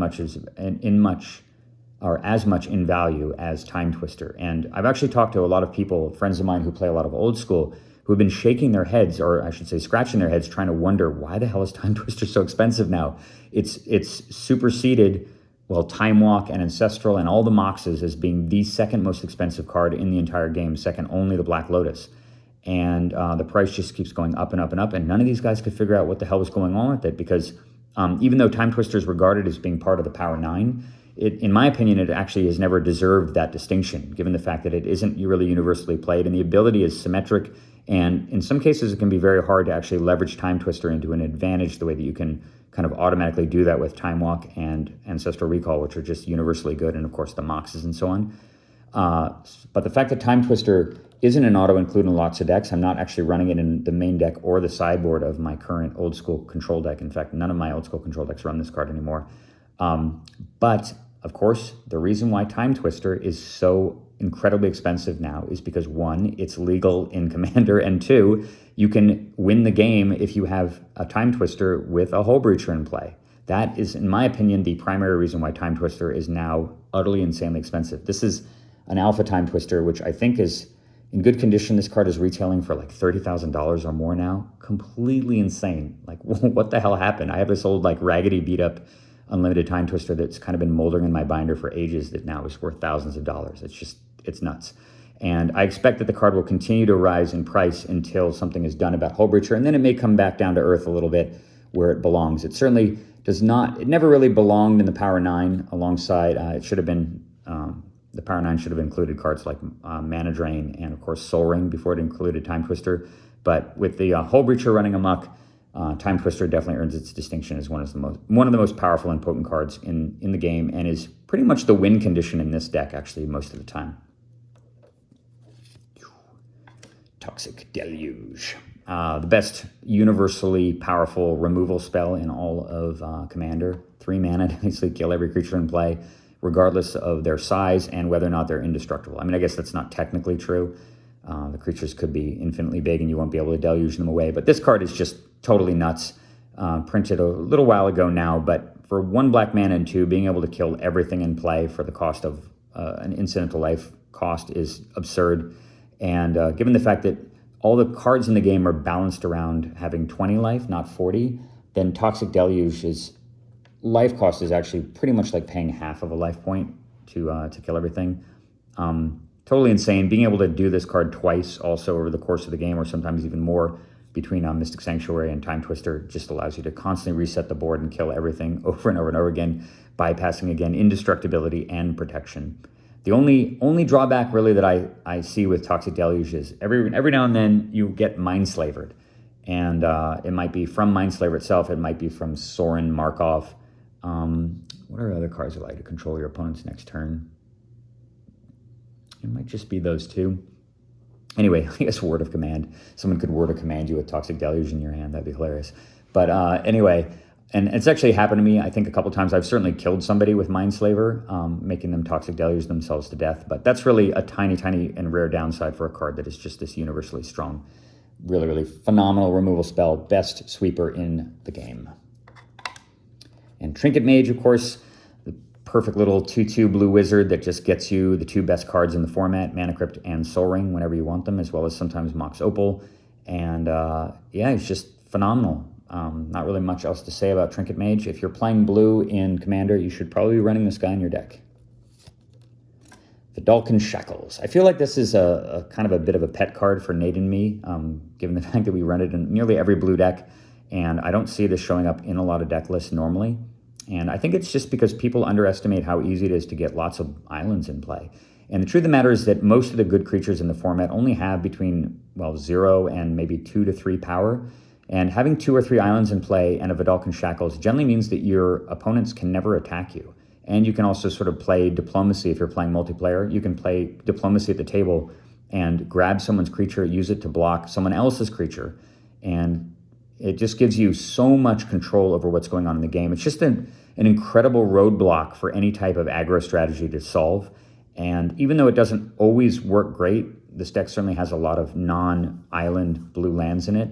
much in value as Time Twister. And I've actually talked to a lot of people, friends of mine who play a lot of old school, who have been shaking their heads, or I should say scratching their heads, trying to wonder, why the hell is Time Twister so expensive now? It's superseded, well, Time Walk and Ancestral and all the Moxes as being the second most expensive card in the entire game, second only to Black Lotus. And the price just keeps going up and up and up, and none of these guys could figure out what the hell was going on with it, because even though Time Twister is regarded as being part of the Power 9, in my opinion, it actually has never deserved that distinction, given the fact that it isn't really universally played, and the ability is symmetric, and in some cases it can be very hard to actually leverage Time Twister into an advantage the way that you can kind of automatically do that with Time Walk and Ancestral Recall, which are just universally good, and of course the Moxes and so on. But the fact that Time Twister isn't an auto-include in lots of decks, I'm not actually running it in the main deck or the sideboard of my current old school control deck. In fact, none of my old school control decks run this card anymore. But of course, the reason why Time Twister is so incredibly expensive now is because, one, it's legal in Commander, and two, you can win the game if you have a Time Twister with a Hull Breacher in play. That is, in my opinion, the primary reason why Time Twister is now utterly insanely expensive. This is an Alpha Time Twister, which I think is in good condition. This card is retailing for like $30,000 or more now. Completely insane. Like, what the hell happened? I have this old, like, raggedy, beat up Unlimited Time Twister that's kind of been moldering in my binder for ages that now is worth thousands of dollars. It's nuts. And I expect that the card will continue to rise in price until something is done about Hull Breacher, and then it may come back down to earth a little bit where it belongs. It certainly does not, it never really belonged in the Power 9 alongside, it should have been, the Power 9 should have included cards like Mana Drain and of course Soul Ring before it included Time Twister. But with the Hull Breacher running amok, Time Twister definitely earns its distinction as one of the most powerful and potent cards in the game, and is pretty much the win condition in this deck actually most of the time. Toxic Deluge. The best universally powerful removal spell in all of Commander. 3 mana to basically kill every creature in play, regardless of their size and whether or not they're indestructible. I mean, I guess that's not technically true. The creatures could be infinitely big and you won't be able to deluge them away. But this card is just totally nuts. Printed a little while ago now, but for 1 black mana and 2, being able to kill everything in play for the cost of an incidental life cost is absurd. And given the fact that all the cards in the game are balanced around having 20 life, not 40, then Toxic Deluge's life cost is actually pretty much like paying half of a life point to kill everything. Totally insane. Being able to do this card twice also over the course of the game, or sometimes even more, between Mystic Sanctuary and Time Twister, just allows you to constantly reset the board and kill everything over and over and over again, bypassing, again, indestructibility and protection. The only drawback really that I see with Toxic Deluge is every now and then you get Mindslavered. And it might be from Mindslaver itself, it might be from Sorin Markov. What are other cards that allow you to control your opponent's next turn? It might just be those two. Anyway, I guess Word of Command. Someone could Word of Command you with Toxic Deluge in your hand. That'd be hilarious. But anyway, and it's actually happened to me, I think, a couple times. I've certainly killed somebody with Mindslaver, making them Toxic Deluge themselves to death. But that's really a tiny, tiny and rare downside for a card that is just this universally strong. Really, really phenomenal removal spell. Best sweeper in the game. And Trinket Mage, of course, the perfect little 2/2 blue wizard that just gets you the 2 best cards in the format, Mana Crypt and Soul Ring, whenever you want them, as well as sometimes Mox Opal. And yeah, it's just phenomenal. Not really much else to say about Trinket Mage. If you're playing blue in Commander, you should probably be running this guy in your deck. Vidalcan Shackles. I feel like this is a kind of a bit of a pet card for Nate and me, given the fact that we run it in nearly every blue deck, and I don't see this showing up in a lot of deck lists normally. And I think it's just because people underestimate how easy it is to get lots of islands in play. And the truth of the matter is that most of the good creatures in the format only have between, well, 0 and maybe 2 to 3 power. And having 2 or 3 islands in play and a Vidalcan Shackles generally means that your opponents can never attack you. And you can also sort of play diplomacy if you're playing multiplayer. You can play diplomacy at the table and grab someone's creature, use it to block someone else's creature. And It just gives you so much control over what's going on in the game. It's just an incredible roadblock for any type of aggro strategy to solve. And even though it doesn't always work great, this deck certainly has a lot of non-island blue lands in it.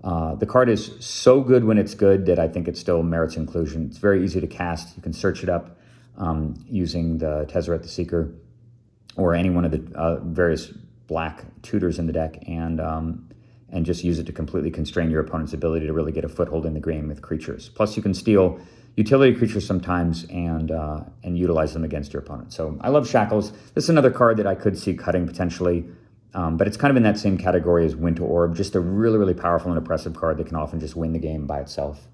The card is so good when it's good that I think it still merits inclusion. It's very easy to cast. You can search it up using the Tezzeret the Seeker or any one of the various black tutors in the deck, and just use it to completely constrain your opponent's ability to really get a foothold in the game with creatures. Plus, you can steal utility creatures sometimes and utilize them against your opponent. So I love Shackles. This is another card that I could see cutting potentially, but it's kind of in that same category as Winter Orb, just a really, really powerful and oppressive card that can often just win the game by itself.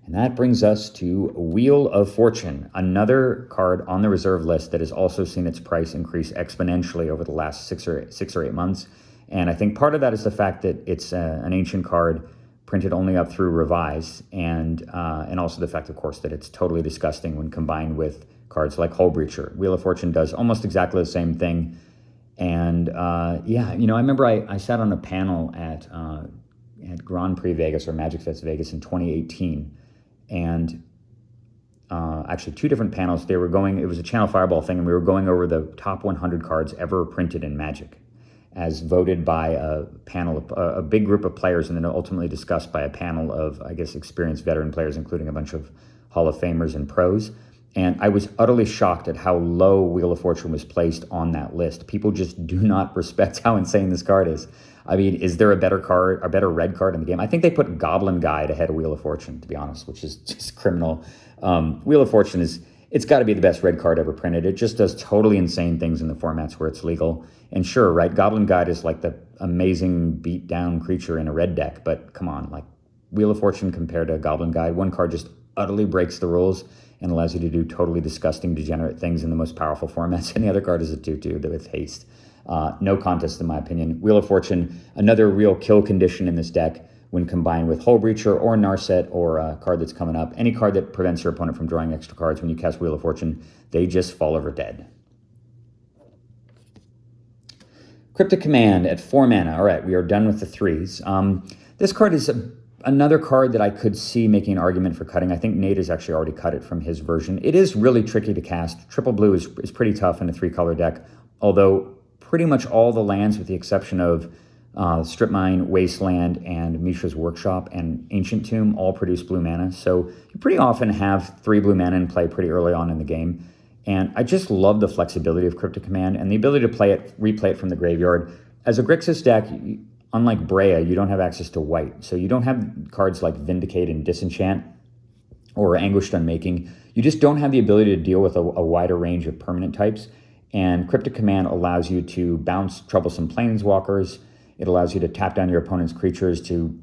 And that brings us to Wheel of Fortune, another card on the reserve list that has also seen its price increase exponentially over the last six or 8 months. And I think part of that is the fact that it's an ancient card printed only up through Revise, and also the fact, of course, that it's totally disgusting when combined with cards like Hullbreacher. Wheel of Fortune does almost exactly the same thing. And yeah, you know, I remember I sat on a panel at Grand Prix Vegas or Magic Fest Vegas in 2018, and actually 2 different panels. It was a Channel Fireball thing, and we were going over the top 100 cards ever printed in Magic, as voted by a panel, a big group of players, and then ultimately discussed by a panel of, I guess, experienced veteran players, including a bunch of Hall of Famers and pros. And I was utterly shocked at how low Wheel of Fortune was placed on that list. People just do not respect how insane this card is. I mean, is there a better red card in the game? I think they put Goblin Guide ahead of Wheel of Fortune, to be honest, which is just criminal. Wheel of Fortune it's got to be the best red card ever printed. It just does totally insane things in the formats where it's legal. And sure, right, Goblin Guide is like the amazing beat down creature in a red deck, but come on, like Wheel of Fortune compared to Goblin Guide, one card just utterly breaks the rules and allows you to do totally disgusting, degenerate things in the most powerful formats. And the other card is a 2/2 with haste. No contest, in my opinion. Wheel of Fortune, another real kill condition in this deck when combined with Hullbreacher or Narset or a card that's coming up. Any card that prevents your opponent from drawing extra cards when you cast Wheel of Fortune, they just fall over dead. Cryptic Command at 4 mana. All right, we are done with the 3s. This card is another card that I could see making an argument for cutting. I think Nate has actually already cut it from his version. It is really tricky to cast. Triple blue is pretty tough in a 3-color deck, although pretty much all the lands, with the exception of Strip Mine, Wasteland, and Mishra's Workshop and Ancient Tomb, all produce blue mana. So you pretty often have 3 blue mana in play pretty early on in the game. And I just love the flexibility of Cryptic Command and the ability to replay it from the graveyard. As a Grixis deck, unlike Brea, you don't have access to white. So you don't have cards like Vindicate and Disenchant or Anguished Unmaking. You just don't have the ability to deal with a wider range of permanent types. And Cryptic Command allows you to bounce troublesome planeswalkers. It allows you to tap down your opponent's creatures to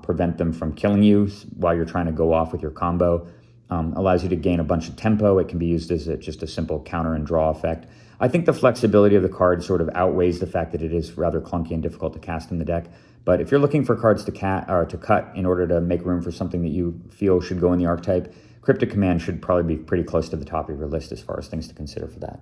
prevent them from killing you while you're trying to go off with your combo. Allows you to gain a bunch of tempo. It can be used as just a simple counter and draw effect. I think the flexibility of the card sort of outweighs the fact that it is rather clunky and difficult to cast in the deck. But if you're looking for cards to cut in order to make room for something that you feel should go in the archetype, Cryptic Command should probably be pretty close to the top of your list as far as things to consider for that.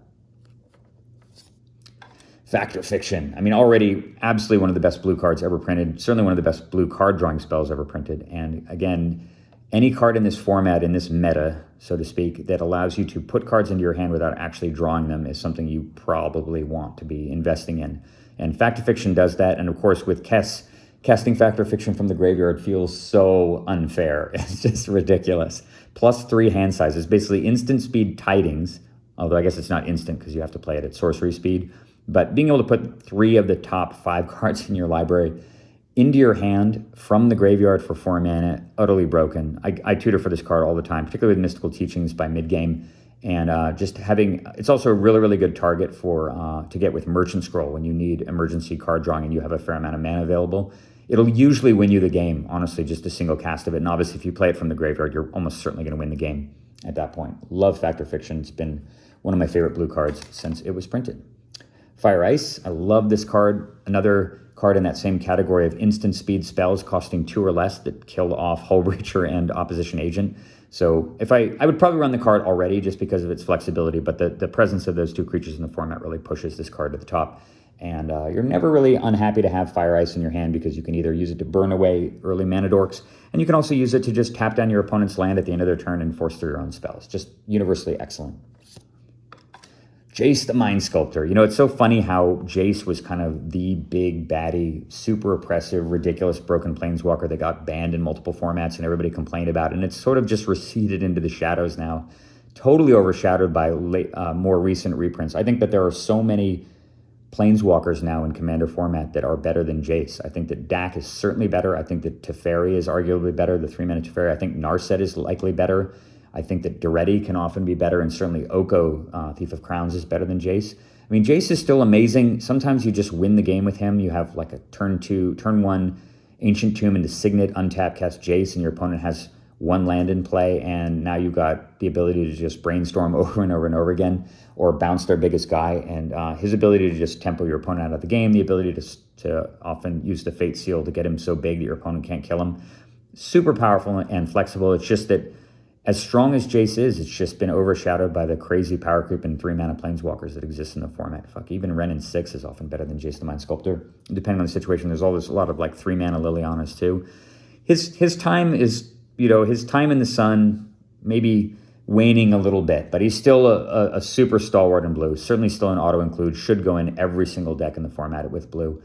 Fact or Fiction. I mean, already absolutely one of the best blue cards ever printed, certainly one of the best blue card drawing spells ever printed. And again, any card in this format, in this meta, so to speak, that allows you to put cards into your hand without actually drawing them is something you probably want to be investing in. And Fact or Fiction does that. And of course, with Kess, casting Fact or Fiction from the graveyard feels so unfair. It's just ridiculous. +3 hand sizes, basically instant speed tidings, although I guess it's not instant because you have to play it at sorcery speed. But being able to put 3 of the top 5 cards in your library into your hand from the graveyard for 4 mana, utterly broken. I tutor for this card all the time, particularly with Mystical Teachings by mid-game. And it's also a really, really good target for to get with Merchant Scroll when you need emergency card drawing and you have a fair amount of mana available. It'll usually win you the game, honestly, just a single cast of it. And obviously, if you play it from the graveyard, you're almost certainly going to win the game at that point. Love Fact or Fiction. It's been one of my favorite blue cards since it was printed. Fire Ice, I love this card. Another card in that same category of instant speed spells costing 2 or less that kill off Hullbreacher and Opposition Agent. So if I would probably run the card already just because of its flexibility, but the presence of those 2 creatures in the format really pushes this card to the top. And you're never really unhappy to have Fire Ice in your hand because you can either use it to burn away early mana dorks, and you can also use it to just tap down your opponent's land at the end of their turn and force through your own spells. Just universally excellent. Jace the Mind Sculptor. You know, it's so funny how Jace was kind of the big, baddie, super oppressive, ridiculous broken planeswalker that got banned in multiple formats and everybody complained about. And it's sort of just receded into the shadows now, totally overshadowed by more recent reprints. I think that there are so many planeswalkers now in Commander format that are better than Jace. I think that Dak is certainly better. I think that Teferi is arguably better, the 3-mana Teferi. I think Narset is likely better. I think that Duretti can often be better, and certainly Oko, Thief of Crowns, is better than Jace. I mean, Jace is still amazing. Sometimes you just win the game with him. You have like a turn 1 Ancient Tomb into Signet, untap, cast Jace, and your opponent has 1 land in play, and now you've got the ability to just brainstorm over and over and over again, or bounce their biggest guy, and his ability to just tempo your opponent out of the game, the ability to often use the Fate Seal to get him so big that your opponent can't kill him. Super powerful and flexible. It's just that as strong as Jace is, it's just been overshadowed by the crazy power creep and 3-mana planeswalkers that exist in the format. Fuck, even Wrenn and 6 is often better than Jace the Mind Sculptor. Depending on the situation, there's always a lot of like 3-mana Lilianas too. His time is, you know, his time in the sun maybe waning a little bit, but he's still a super stalwart in blue. Certainly still an auto-include, should go in every single deck in the format with blue.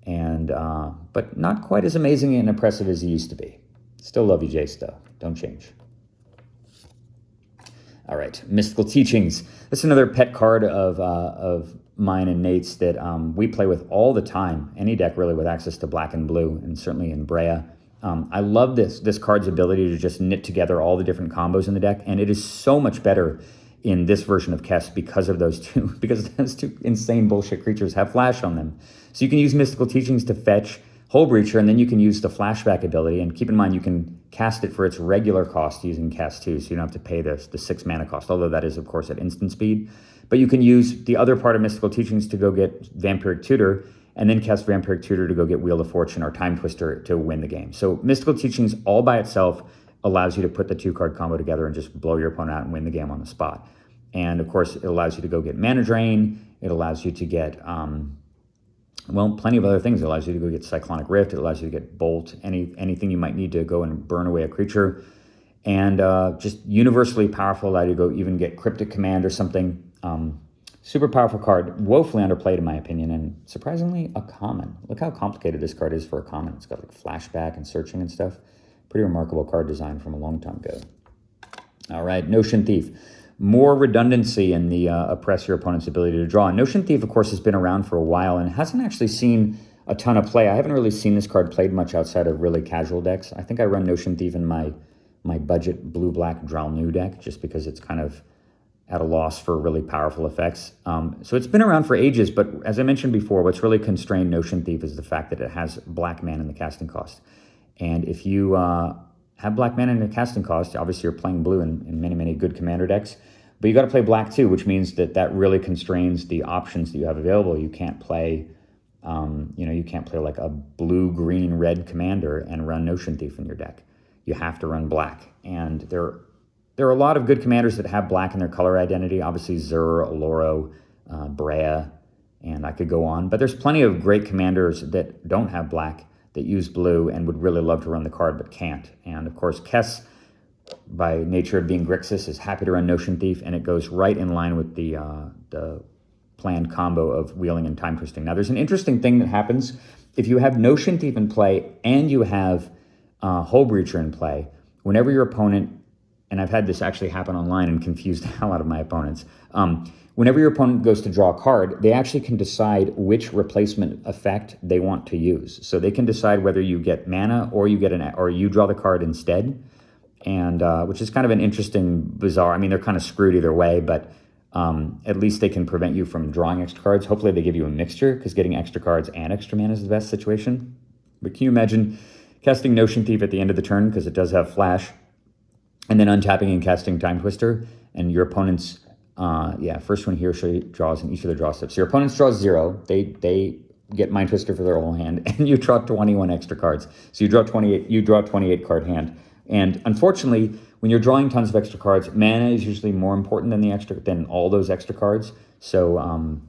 And but not quite as amazing and impressive as he used to be. Still love you, Jace, though. Don't change. All right, Mystical Teachings. That's another pet card of mine and Nate's that we play with all the time. Any deck really with access to black and blue, and certainly in Brea. I love this card's ability to just knit together all the different combos in the deck, and it is so much better in this version of Kess because those two insane bullshit creatures have flash on them. So you can use Mystical Teachings to fetch Hull Breacher, and then you can use the flashback ability, and keep in mind you can cast it for its regular cost using Kess too, so you don't have to pay the 6 mana cost, although that is of course at instant speed. But you can use the other part of Mystical Teachings to go get Vampiric Tutor, and then cast Vampiric Tutor to go get Wheel of Fortune or Time Twister to win the game. So Mystical Teachings all by itself allows you to put the 2-card combo together and just blow your opponent out and win the game on the spot. And of course, it allows you to go get Mana Drain. It allows you to get, plenty of other things. It allows you to go get Cyclonic Rift. It allows you to get Bolt, anything you might need to go and burn away a creature. And just universally powerful, allow you to go even get Cryptic Command or something. Super powerful card, woefully underplayed in my opinion, and surprisingly a common. Look how complicated this card is for a common. It's got like flashback and searching and stuff. Pretty remarkable card design from a long time ago. All right, Notion Thief. More redundancy in the oppress your opponent's ability to draw. Notion Thief, of course, has been around for a while and hasn't actually seen a ton of play. I haven't really seen this card played much outside of really casual decks. I think I run Notion Thief in my budget blue-black Dralnu deck just because it's kind of at a loss for really powerful effects. So it's been around for ages, but as I mentioned before, what's really constrained Notion Thief is the fact that it has black mana in the casting cost. And if you have black mana in the casting cost, obviously you're playing blue in many, many good commander decks, but you got to play black too, which means that really constrains the options that you have available. You can't play, you can't play like a blue, green, red commander and run Notion Thief in your deck. You have to run black. And there are a lot of good commanders that have black in their color identity. Obviously, Zur, Oloro, Brea, and I could go on. But there's plenty of great commanders that don't have black, that use blue, and would really love to run the card, but can't. And of course, Kess, by nature of being Grixis, is happy to run Notion Thief, and it goes right in line with the planned combo of Wheeling and Time Twisting. Now, there's an interesting thing that happens. If you have Notion Thief in play, and you have Hull Breacher in play, whenever your opponent, and I've had this actually happen online and confused the hell out of my opponents. Whenever your opponent goes to draw a card, they actually can decide which replacement effect they want to use. So they can decide whether you get mana or you draw the card instead, and which is kind of an interesting, bizarre. I mean, they're kind of screwed either way, but at least they can prevent you from drawing extra cards. Hopefully, they give you a mixture because getting extra cards and extra mana is the best situation. But can you imagine casting Notion Thief at the end of the turn because it does have flash? And then untapping and casting Time Twister, and your opponent's, first one he or she draws in each of their draw steps. So your opponent's draws 0, they get Mind Twister for their whole hand, and you draw 21 extra cards. So you draw 28 card hand. And unfortunately, when you're drawing tons of extra cards, mana is usually more important than all those extra cards. So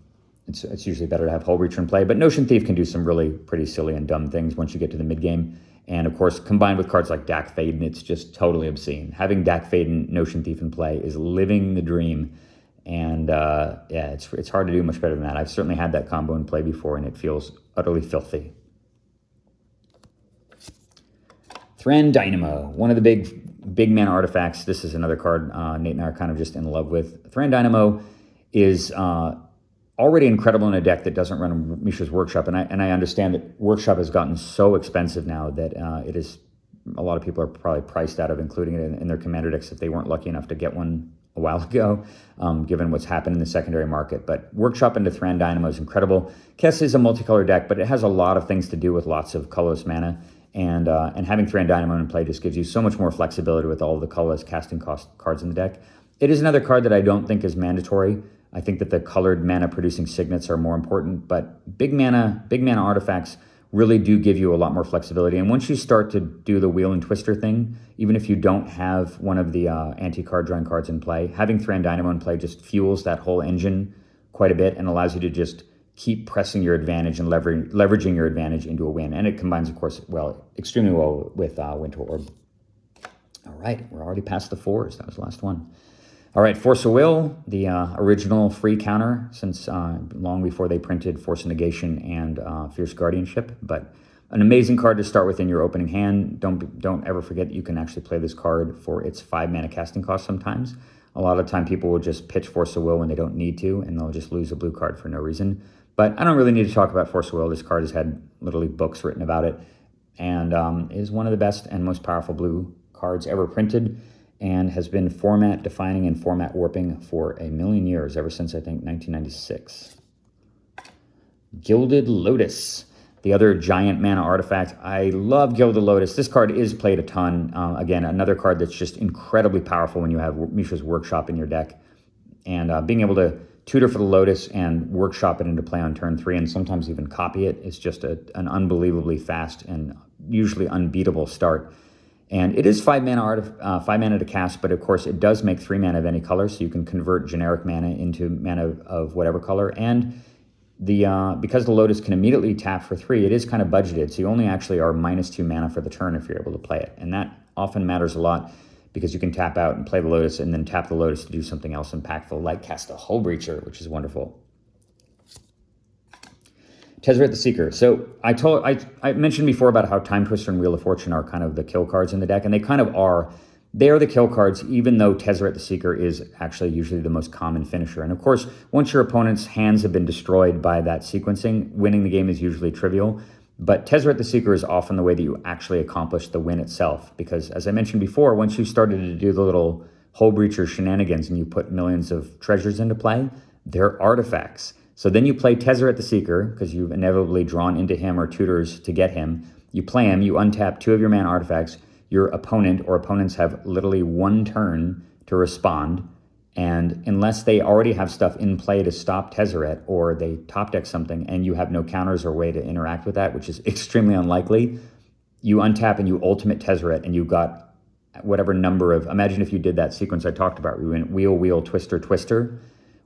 it's usually better to have Hull Breacher in play. But Notion Thief can do some really pretty silly and dumb things once you get to the mid game. And of course, combined with cards like Dak Faden, it's just totally obscene. Having Dak Faden, Notion Thief in play is living the dream. And yeah, it's hard to do much better than that. I've certainly had that combo in play before, and it feels utterly filthy. Thran Dynamo, one of the big mana artifacts. This is another card Nate and I are kind of just in love with. Thran Dynamo is already incredible in a deck that doesn't run Mishra's Workshop, and I understand that Workshop has gotten so expensive now that it is, a lot of people are probably priced out of including it in their commander decks if they weren't lucky enough to get one a while ago, given what's happened in the secondary market. But Workshop into Thran Dynamo is incredible. Kess is a multicolor deck, but it has a lot of things to do with lots of colorless mana, and having Thran Dynamo in play just gives you so much more flexibility with all of the colorless casting cost cards in the deck. It is another card that I don't think is mandatory. I think that the colored mana producing signets are more important, but big mana artifacts really do give you a lot more flexibility. And once you start to do the wheel and twister thing, even if you don't have one of the anti-card drawing cards in play, having Thran Dynamo in play just fuels that whole engine quite a bit and allows you to just keep pressing your advantage and leveraging your advantage into a win. And it combines, of course, extremely well with Winter Orb. All right, we're already past the 4s. That was the last one. All right, Force of Will, the original free counter since long before they printed Force of Negation and Fierce Guardianship, but an amazing card to start with in your opening hand. Don't ever forget that you can actually play this card for its 5 mana casting cost sometimes. A lot of time people will just pitch Force of Will when they don't need to, and they'll just lose a blue card for no reason. But I don't really need to talk about Force of Will. This card has had literally books written about it, and is one of the best and most powerful blue cards ever printed, and has been format defining and format warping for a million years, ever since, I think, 1996. Gilded Lotus, the other giant mana artifact. I love Gilded Lotus. This card is played a ton. Again, another card that's just incredibly powerful when you have Mishra's Workshop in your deck. And being able to tutor for the Lotus and workshop it into play on turn 3 and sometimes even copy it is just an unbelievably fast and usually unbeatable start. And it is 5 mana to cast, but of course it does make 3 mana of any color, so you can convert generic mana into mana of whatever color. And because the Lotus can immediately tap for 3, it is kind of budgeted, so you only actually are -2 mana for the turn if you're able to play it. And that often matters a lot because you can tap out and play the Lotus and then tap the Lotus to do something else impactful, like cast a Hull Breacher, which is wonderful. Tezzeret the Seeker. So I mentioned before about how Time Twister and Wheel of Fortune are kind of the kill cards in the deck, and they kind of are. They are the kill cards, even though Tezzeret the Seeker is actually usually the most common finisher. And of course, once your opponent's hands have been destroyed by that sequencing, winning the game is usually trivial. But Tezzeret the Seeker is often the way that you actually accomplish the win itself, because as I mentioned before, once you started to do the little Hull Breacher shenanigans and you put millions of treasures into play, they're artifacts. So then you play Tezzeret the Seeker, because you've inevitably drawn into him or tutors to get him. You play him, you untap 2 of your mana artifacts. Your opponent or opponents have literally 1 turn to respond. And unless they already have stuff in play to stop Tezzeret, or they top deck something and you have no counters or way to interact with that, which is extremely unlikely, you untap and you ultimate Tezzeret, and you've got whatever number of, imagine if you did that sequence I talked about, we went wheel, wheel, twister, twister,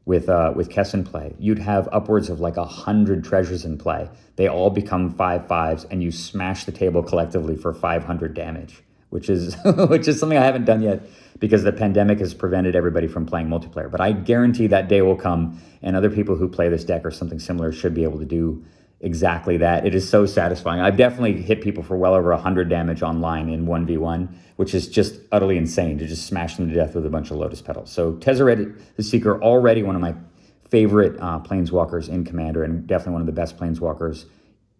with Kess in play. You'd have upwards of like 100 treasures in play. They all become 5/5s, and you smash the table collectively for 500 damage, which is something I haven't done yet because the pandemic has prevented everybody from playing multiplayer. But I guarantee that day will come, and other people who play this deck or something similar should be able to do exactly that. It is so satisfying. I've definitely hit people for well over 100 damage online in 1v1, which is just utterly insane to just smash them to death with a bunch of Lotus Petals. So Tezzeret the Seeker, already one of my favorite planeswalkers in Commander, and definitely one of the best planeswalkers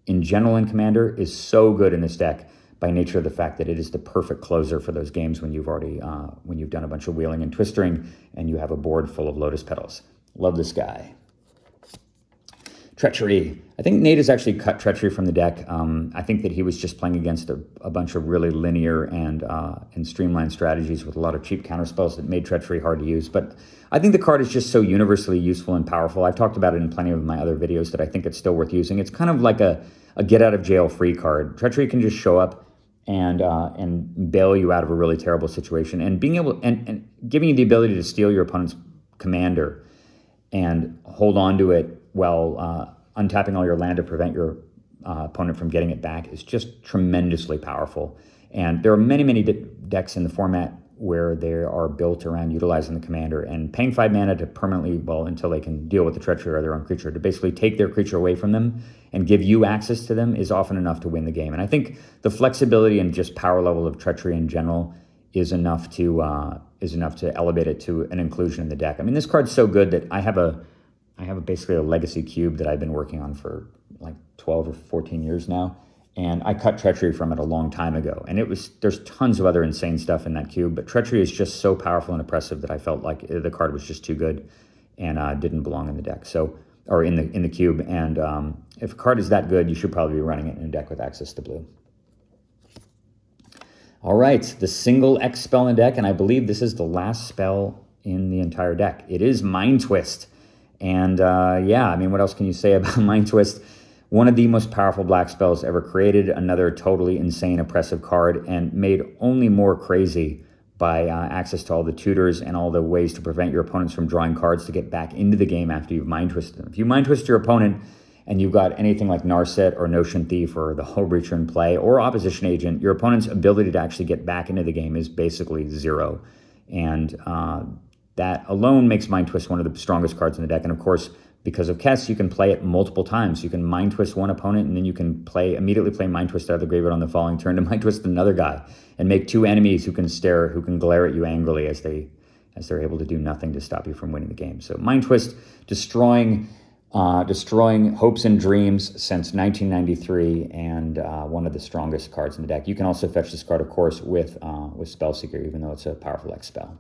in general in Commander, is so good in this deck by nature of the fact that it is the perfect closer for those games when you've already when you've done a bunch of wheeling and twistering and you have a board full of Lotus Petals. Love this guy. Treachery. I think Nate has actually cut Treachery from the deck. I think that he was just playing against a bunch of really linear and streamlined strategies with a lot of cheap counterspells that made Treachery hard to use. But I think the card is just so universally useful and powerful. I've talked about it in plenty of my other videos that I think it's still worth using. It's kind of like a get-out-of-jail-free card. Treachery can just show up and bail you out of a really terrible situation, and being able and giving you the ability to steal your opponent's commander and hold on to it while untapping all your land to prevent your opponent from getting it back is just tremendously powerful. And there are many, many decks in the format where they are built around utilizing the commander and paying 5 mana to permanently, well, until they can deal with the treachery or their own creature, to basically take their creature away from them and give you access to them is often enough to win the game. And I think the flexibility and just power level of treachery in general is enough to elevate it to an inclusion in the deck. I mean, this card's so good that I have basically a legacy cube that I've been working on for like 12 or 14 years now. And I cut treachery from it a long time ago. And there's tons of other insane stuff in that cube, but treachery is just so powerful and oppressive that I felt like the card was just too good and didn't belong in the deck. So, or in the cube. And if a card is that good, you should probably be running it in a deck with access to blue. All right, the single X spell in the deck, and I believe this is the last spell in the entire deck. It is Mind Twist. And yeah, I mean, what else can you say about Mind Twist? One of the most powerful black spells ever created, another totally insane, oppressive card, and made only more crazy by access to all the tutors and all the ways to prevent your opponents from drawing cards to get back into the game after you've Mind Twisted them. If you Mind Twist your opponent and you've got anything like Narset or Notion Thief or the Hull Breacher in play or Opposition Agent, your opponent's ability to actually get back into the game is basically zero. And that alone makes Mind Twist one of the strongest cards in the deck. And of course, because of Kess, you can play it multiple times. You can Mind Twist one opponent, and then you can immediately play Mind Twist out of the graveyard on the following turn to Mind Twist another guy, and make 2 enemies who can glare at you angrily as they're able to do nothing to stop you from winning the game. So Mind Twist, destroying hopes and dreams since 1993, and one of the strongest cards in the deck. You can also fetch this card, of course, with Spellseeker, even though it's a powerful X spell.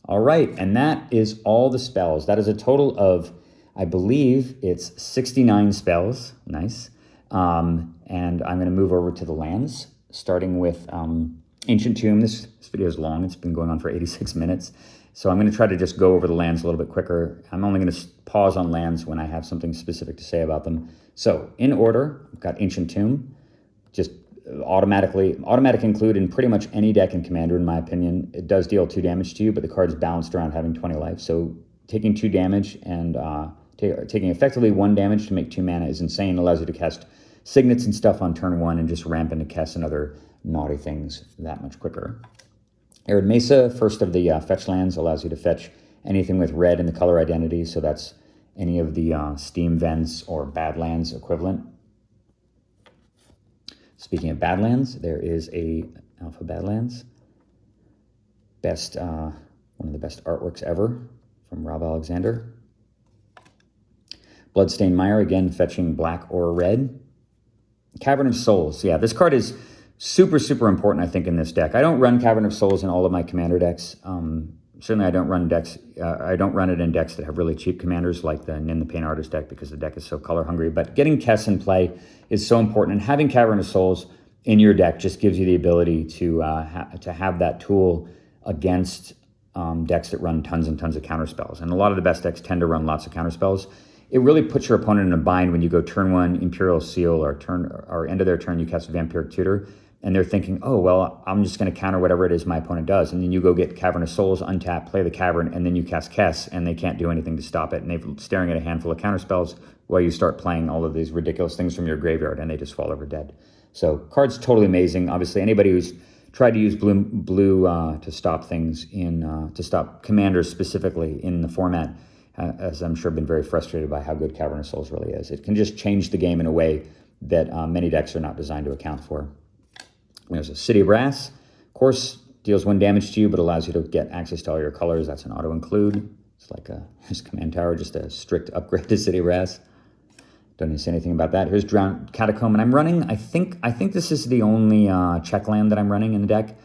All right, and that is all the spells. That is a total of, I believe it's 69 spells. Nice. And I'm going to move over to the lands, starting with Ancient Tomb. This video is long. It's been going on for 86 minutes. So I'm going to try to just go over the lands a little bit quicker. I'm only going to pause on lands when I have something specific to say about them. So in order, I've got Ancient Tomb. Just automatic include in pretty much any deck in Commander, in my opinion. It does deal 2 damage to you, but the card's balanced around having 20 life. So taking 2 damage and taking effectively 1 damage to make 2 mana is insane. It allows you to cast Signets and stuff on turn 1 and just ramp into Kess and other naughty things that much quicker. Arid Mesa, first of the fetch lands, allows you to fetch anything with red in the color identity. So that's any of the Steam Vents or Badlands equivalent. Speaking of Badlands, there is a Alpha Badlands. One of the best artworks ever from Rob Alexander. Bloodstained Mire, again, fetching black or red. Cavern of Souls. Yeah, this card is super, super important, I think, in this deck. I don't run Cavern of Souls in all of my Commander decks. Certainly, I don't run it in decks that have really cheap commanders like the Nin the Pain Artist deck because the deck is so color hungry. But getting Kess in play is so important, and having Cavern of Souls in your deck just gives you the ability to have that tool against decks that run tons and tons of counterspells. And a lot of the best decks tend to run lots of counterspells. It really puts your opponent in a bind when you go turn 1 Imperial Seal or end of their turn you cast a Vampiric Tutor, and they're thinking, oh, well, I'm just going to counter whatever it is my opponent does. And then you go get Cavern of Souls, untap, play the Cavern, and then you cast Kess, and they can't do anything to stop it. And they're staring at a handful of counterspells while you start playing all of these ridiculous things from your graveyard, and they just fall over dead. So card's totally amazing. Obviously, anybody who's tried to use blue to stop things to stop commanders specifically in the format has, I'm sure, been very frustrated by how good Cavern of Souls really is. It can just change the game in a way that many decks are not designed to account for. There's a City of Brass. Of course, deals 1 damage to you, but allows you to get access to all your colors. That's an auto-include. It's like here's Command Tower, just a strict upgrade to City of Brass. Don't need to say anything about that. Here's Drowned Catacomb, and I'm running, I think this is the only check land that I'm running in the deck.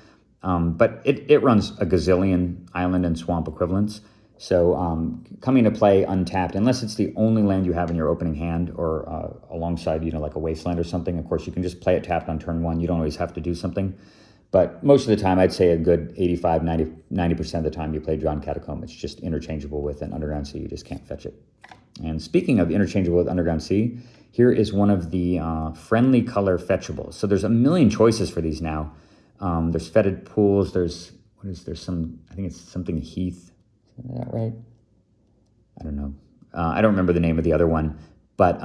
But it runs a gazillion island and swamp equivalents. So coming to play untapped, unless it's the only land you have in your opening hand or alongside, like a Wasteland or something, of course, you can just play it tapped on turn 1. You don't always have to do something. But most of the time, I'd say a good 85, 90% of the time you play Drowned Catacomb. It's just interchangeable with an Underground Sea. You just can't fetch it. And speaking of interchangeable with Underground Sea, here is one of the friendly color fetchables. So there's a million choices for these now. There's Fetid Pools. I think it's something Heath. Is that right? I don't know. I don't remember the name of the other one, but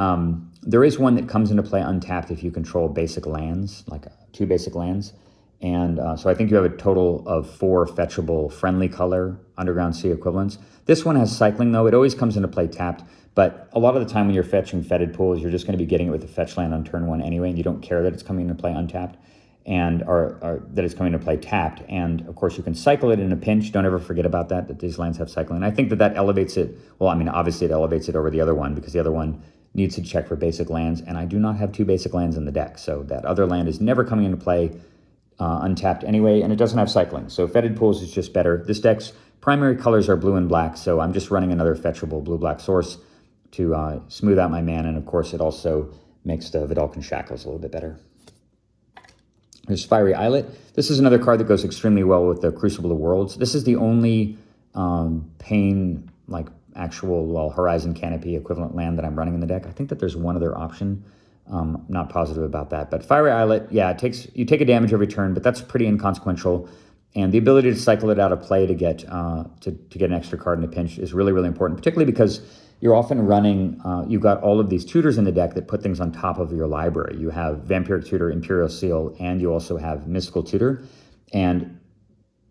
there is one that comes into play untapped if you control basic lands, like 2 basic lands. And so I think you have a total of 4 fetchable friendly color Underground Sea equivalents. This one has cycling, though. It always comes into play tapped, but a lot of the time when you're fetching fetid pools, you're just going to be getting it with a fetch land on turn 1 anyway, and you don't care that it's coming into play untapped, and or that it's coming into play tapped. And of course, you can cycle it in a pinch. Don't ever forget about that these lands have cycling. And I think that elevates it. Well, I mean, obviously it elevates it over the other one, because the other one needs to check for basic lands, and I do not have 2 basic lands in the deck, so that other land is never coming into play untapped anyway, and it doesn't have cycling. So fetid pools is just better. This deck's primary colors are blue and black, so I'm just running another fetchable blue-black source to smooth out my mana, and of course it also makes the Vidalcan Shackles a little bit better. There's Fiery Islet. This is another card that goes extremely well with the Crucible of Worlds. This is the only Pain, like actual, well, Horizon Canopy equivalent land that I'm running in the deck. I think that there's one other option. Not positive about that, but Fiery Islet, yeah, you take a damage every turn, but that's pretty inconsequential. And the ability to cycle it out of play to get an extra card in a pinch is really, really important, particularly because you're often running, you've got all of these tutors in the deck that put things on top of your library. You have Vampiric Tutor, Imperial Seal, and you also have Mystical Tutor. And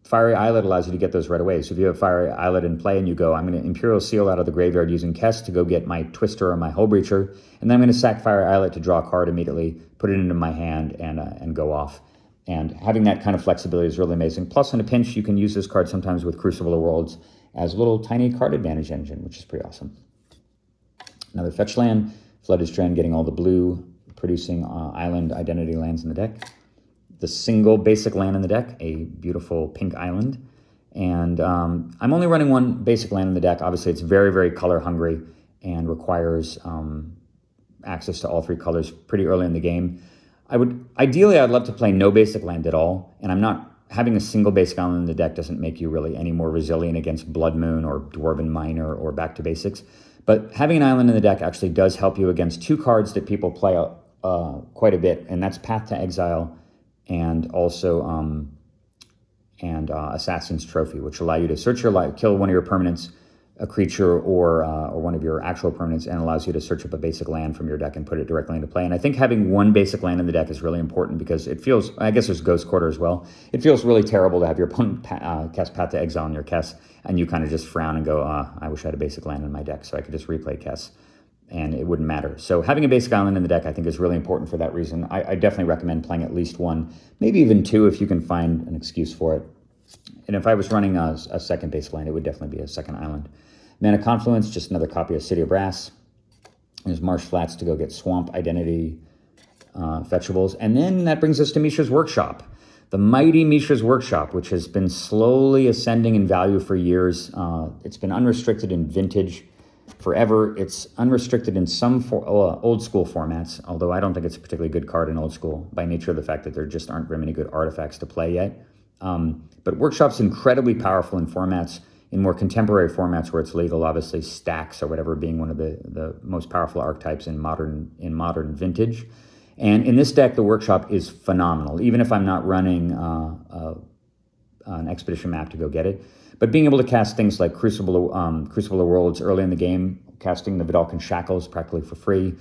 Fiery Islet allows you to get those right away. So if you have Fiery Islet in play and you go, I'm going to Imperial Seal out of the graveyard using Kess to go get my Twister or my Hull Breacher, and then I'm going to sack Fiery Islet to draw a card immediately, put it into my hand, and go off. And having that kind of flexibility is really amazing. Plus, in a pinch, you can use this card sometimes with Crucible of Worlds as a little tiny card advantage engine, which is pretty awesome. Another fetch land, Flooded Strand, getting all the blue, producing island identity lands in the deck. The single basic land in the deck, a beautiful pink island. And I'm only running 1 basic land in the deck. Obviously, it's very, very color hungry and requires access to all 3 colors pretty early in the game. Ideally, I'd love to play no basic land at all, and having a single basic island in the deck doesn't make you really any more resilient against Blood Moon or Dwarven Miner or Back to Basics. But having an island in the deck actually does help you against 2 cards that people play quite a bit, and that's Path to Exile and also Assassin's Trophy, which allow you to search your life, kill one of your permanents, a creature, or one of your actual permanents, and allows you to search up a basic land from your deck and put it directly into play. And I think having 1 basic land in the deck is really important because it feels, I guess there's Ghost Quarter as well, it feels really terrible to have your opponent cast Path to Exile on your Kess, and you kind of just frown and go, I wish I had a basic land in my deck so I could just replay Kess, and it wouldn't matter. So having a basic island in the deck I think is really important for that reason. I definitely recommend playing at least 1, maybe even 2 if you can find an excuse for it. And if I was running a second basic land, it would definitely be a second island. Mana Confluence, just another copy of City of Brass. There's Marsh Flats to go get Swamp Identity fetchables. And then that brings us to Mishra's Workshop. The mighty Mishra's Workshop, which has been slowly ascending in value for years. It's been unrestricted in Vintage forever. It's unrestricted in some old school formats, although I don't think it's a particularly good card in old school by nature of the fact that there just aren't very many good artifacts to play yet. But Workshop's incredibly powerful in formats, in more contemporary formats where it's legal, obviously Stacks or whatever being one of the most powerful archetypes in modern Vintage. And in this deck, the Workshop is phenomenal, even if I'm not running an Expedition map to go get it. But being able to cast things like Crucible of Worlds early in the game, casting the Vidalcan Shackles practically for free,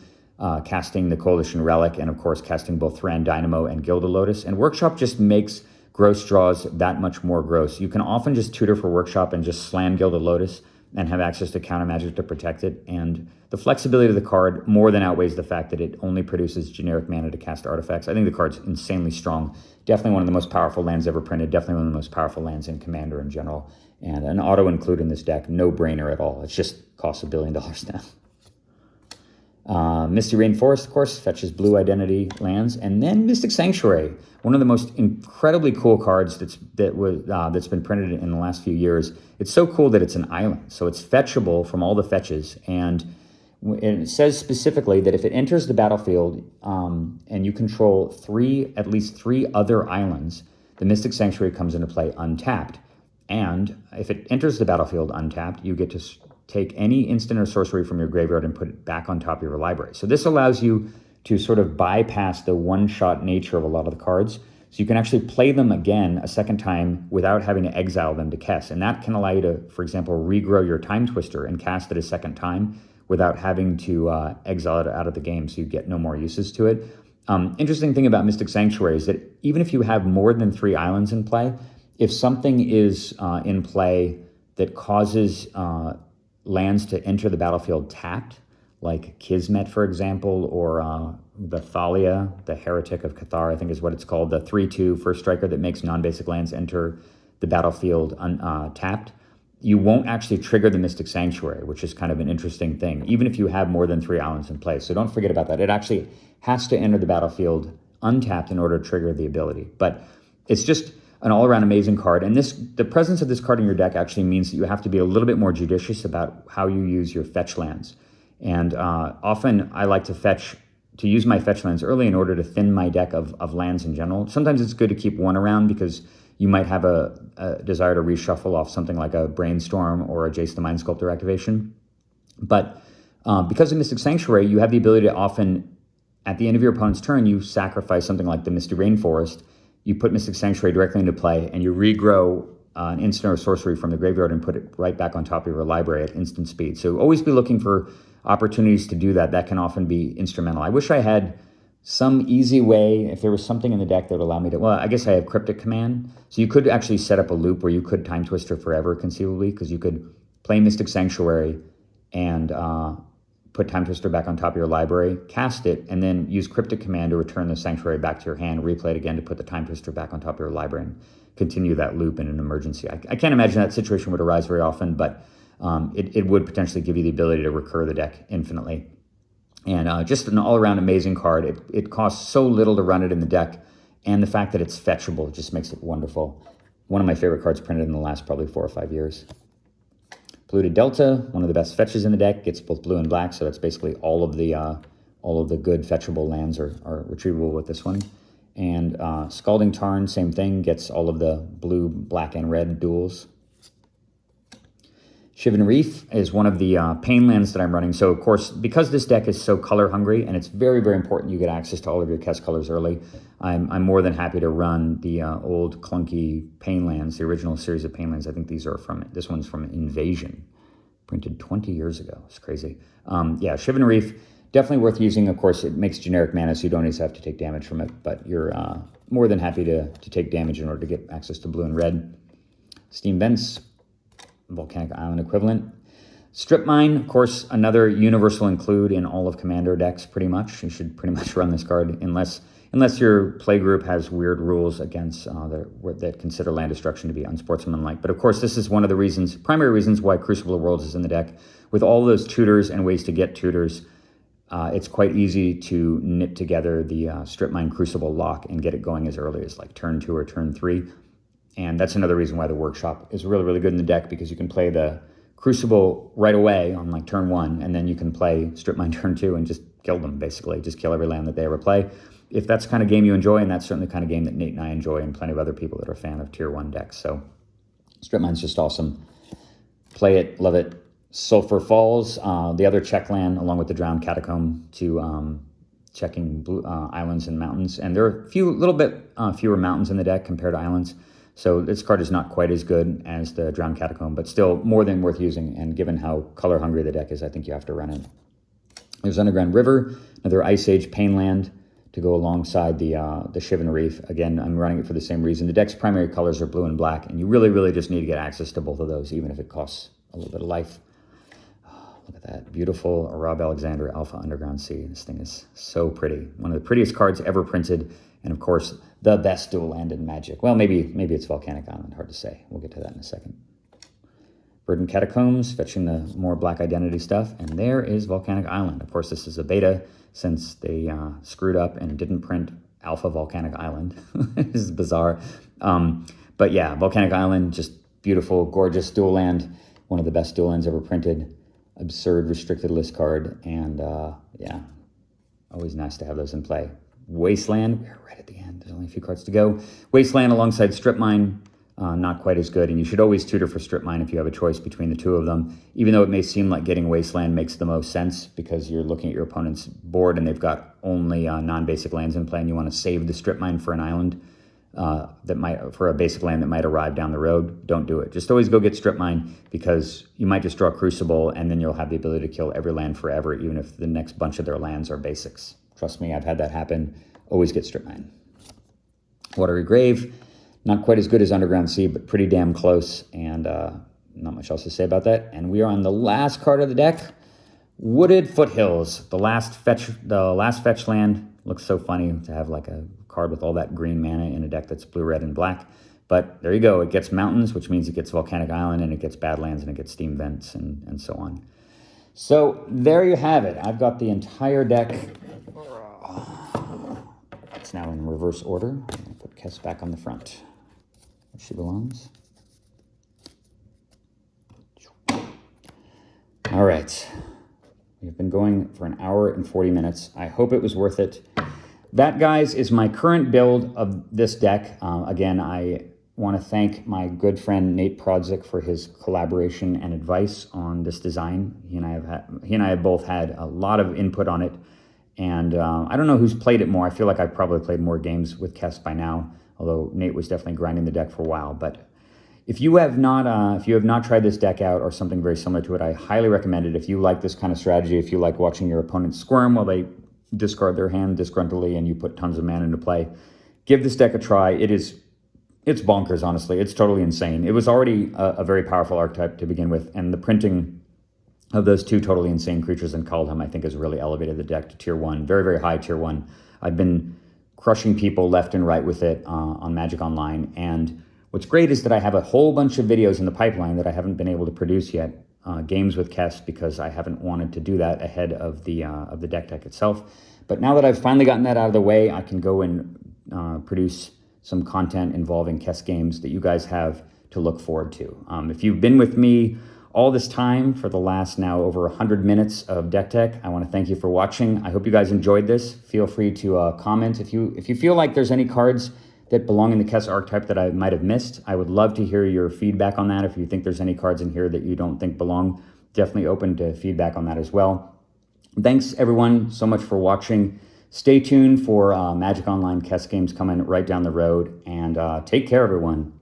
casting the Coalition Relic, and of course casting both Thran Dynamo and Gilded Lotus. And Workshop just makes gross draws that much more gross. You can often just tutor for Workshop and just slam Gilded Lotus and have access to counter magic to protect it. And the flexibility of the card more than outweighs the fact that it only produces generic mana to cast artifacts. I think the card's insanely strong. Definitely one of the most powerful lands ever printed. Definitely one of the most powerful lands in Commander in general. And an auto include in this deck, no brainer at all. It just costs $1 billion now. Misty Rainforest, of course, fetches blue identity lands, and then Mystic Sanctuary, one of the most incredibly cool cards that's been printed in the last few years. It's so cool that it's an island, so it's fetchable from all the fetches, and it says specifically that if it enters the battlefield and you control at least three other islands, the Mystic Sanctuary comes into play untapped. And if it enters the battlefield untapped, you get to take any instant or sorcery from your graveyard and put it back on top of your library. So this allows you to sort of bypass the one-shot nature of a lot of the cards So you can actually play them again a second time without having to exile them to Kess. And that can allow you to, for example, regrow your Time Twister and cast it a second time without having to exile it out of the game, so you get no more uses to it. Interesting thing about Mystic Sanctuary is that even if you have more than 3 islands in play, if something is in play that causes lands to enter the battlefield tapped, like Kismet, for example, or the Thalia, the Heretic of Cathar, I think is what it's called, the 3/2 first striker that makes non-basic lands enter the battlefield tapped, you won't actually trigger the Mystic Sanctuary, which is kind of an interesting thing, even if you have more than 3 islands in play. So don't forget about that. It actually has to enter the battlefield untapped in order to trigger the ability. But it's just an all-around amazing card. And the presence of this card in your deck actually means that you have to be a little bit more judicious about how you use your fetch lands. And often I like to use my fetch lands early in order to thin my deck of lands in general. Sometimes it's good to keep one around because you might have a desire to reshuffle off something like a Brainstorm or a Jace the Mind Sculptor activation. But because of Mystic Sanctuary, you have the ability to often, at the end of your opponent's turn, you sacrifice something like the Misty Rainforest, you put Mystic Sanctuary directly into play, and you regrow an instant or sorcery from the graveyard and put it right back on top of your library at instant speed. So always be looking for opportunities to do that. That can often be instrumental. I wish I had some easy way, if there was something in the deck that would allow me to, well, I guess I have Cryptic Command. So you could actually set up a loop where you could Time Twister forever, conceivably, because you could play Mystic Sanctuary and put Time Twister back on top of your library, cast it, and then use Cryptic Command to return the Sanctuary back to your hand, replay it again to put the Time Twister back on top of your library, and continue that loop in an emergency. I can't imagine that situation would arise very often, but it would potentially give you the ability to recur the deck infinitely. And just an all-around amazing card. It costs so little to run it in the deck, and the fact that it's fetchable just makes it wonderful. One of my favorite cards printed in the last probably 4 or 5 years. Polluted Delta, one of the best fetches in the deck, gets both blue and black, so that's basically all of the good fetchable lands are retrievable with this one. And Scalding Tarn, same thing, gets all of the blue, black, and red duels. Shivan Reef is one of the pain lands that I'm running. So, of course, because this deck is so color hungry, and it's very, very important you get access to all of your Kess colors early, I'm more than happy to run the old clunky pain lands, the original series of pain lands. I think this one's from Invasion, printed 20 years ago. It's crazy. Yeah, Shivan Reef, definitely worth using. Of course, it makes generic mana, so you don't always have to take damage from it, but you're more than happy to take damage in order to get access to blue and red. Steam Vents, Volcanic Island equivalent. Strip Mine, of course, another universal include in all of Commander decks, pretty much. You should pretty much run this card unless your play group has weird rules against that consider land destruction to be unsportsmanlike. But of course, this is one of the primary reasons why Crucible of Worlds is in the deck. With all those tutors and ways to get tutors, it's quite easy to knit together the Strip Mine Crucible lock and get it going as early as like turn 2 or turn 3. And that's another reason why the Workshop is really, really good in the deck, because you can play the Crucible right away on like turn 1, and then you can play Strip Mine turn 2 and just kill them, basically. Just kill every land that they ever play. If that's the kind of game you enjoy, and that's certainly the kind of game that Nate and I enjoy, and plenty of other people that are a fan of Tier 1 decks. So Strip Mine's just awesome. Play it, love it. Sulphur Falls, the other check land, along with the Drowned Catacomb, to checking blue, islands and mountains. And there are a little bit fewer mountains in the deck compared to islands. So this card is not quite as good as the Drowned Catacomb, but still more than worth using. And given how color hungry the deck is, I think you have to run it. There's Underground River, another Ice Age pain land to go alongside the Shivan Reef. Again, I'm running it for the same reason. The deck's primary colors are blue and black, and you really, really just need to get access to both of those, even if it costs a little bit of life. Oh, look at that. Beautiful Rob Alexander Alpha Underground Sea. This thing is so pretty. One of the prettiest cards ever printed. And of course, the best dual land in Magic. Well, maybe it's Volcanic Island, hard to say. We'll get to that in a second. Verdant Catacombs, fetching the more Black Identity stuff. And there is Volcanic Island. Of course, this is a beta, since they screwed up and didn't print Alpha Volcanic Island. This is bizarre. But yeah, Volcanic Island, just beautiful, gorgeous dual land. One of the best dual lands ever printed. Absurd restricted list card. And yeah, always nice to have those in play. Wasteland, we're right at the end. There's only a few cards to go. Wasteland alongside Strip Mine, not quite as good. And you should always tutor for Strip Mine if you have a choice between the two of them, even though it may seem like getting Wasteland makes the most sense because you're looking at your opponent's board and they've got only non-basic lands in play and you want to save the Strip Mine for an island. for a basic land that might arrive down the road, don't do it. Just always go get strip mine, because you might just draw Crucible and then you'll have the ability to kill every land forever, even if the next bunch of their lands are basics. Trust me, I've had that happen. Always get strip mine. Watery Grave, not quite as good as Underground Sea, but pretty damn close, and not much else to say about that. And we are on the last card of the deck, Wooded Foothills, the last fetch land. Looks so funny to have like a card with all that green mana in a deck that's blue, red, and black. But there you go. It gets mountains, which means it gets Volcanic Island, and it gets Badlands, and it gets Steam Vents, and so on. So there you have it. I've got the entire deck. It's now in reverse order. I'll put Kess back on the front, where she belongs. All right. We've been going for an hour and 40 minutes. I hope it was worth it. That, guys, is my current build of this deck. Again, I want to thank my good friend Nate Prodzik for his collaboration and advice on this design. He and I have both had a lot of input on it. And I don't know who's played it more. I feel like I've probably played more games with Kess by now, although Nate was definitely grinding the deck for a while. But if you have not tried this deck out or something very similar to it, I highly recommend it. If you like this kind of strategy, if you like watching your opponent squirm while they discard their hand disgruntledly and you put tons of mana into play, give this deck a try. It's bonkers, honestly. It's totally insane. It was already a very powerful archetype to begin with, and the printing of those two totally insane creatures in Kaldheim, I think, has really elevated the deck to tier 1, very, very high tier 1. I've been crushing people left and right with it on Magic Online, and what's great is that I have a whole bunch of videos in the pipeline that I haven't been able to produce yet, games with Kess, because I haven't wanted to do that ahead of the deck itself. But now that I've finally gotten that out of the way, I can go and produce some content involving Kess games that you guys have to look forward to. If you've been with me all this time for the last now over 100 minutes of Deck Tech, I want to thank you for watching. I hope you guys enjoyed this. Feel free to comment if you feel like there's any cards that belong in the Kess archetype that I might have missed. I would love to hear your feedback on that. If you think there's any cards in here that you don't think belong, definitely open to feedback on that as well. Thanks everyone so much for watching. Stay tuned for Magic Online Kess games coming right down the road, and take care everyone.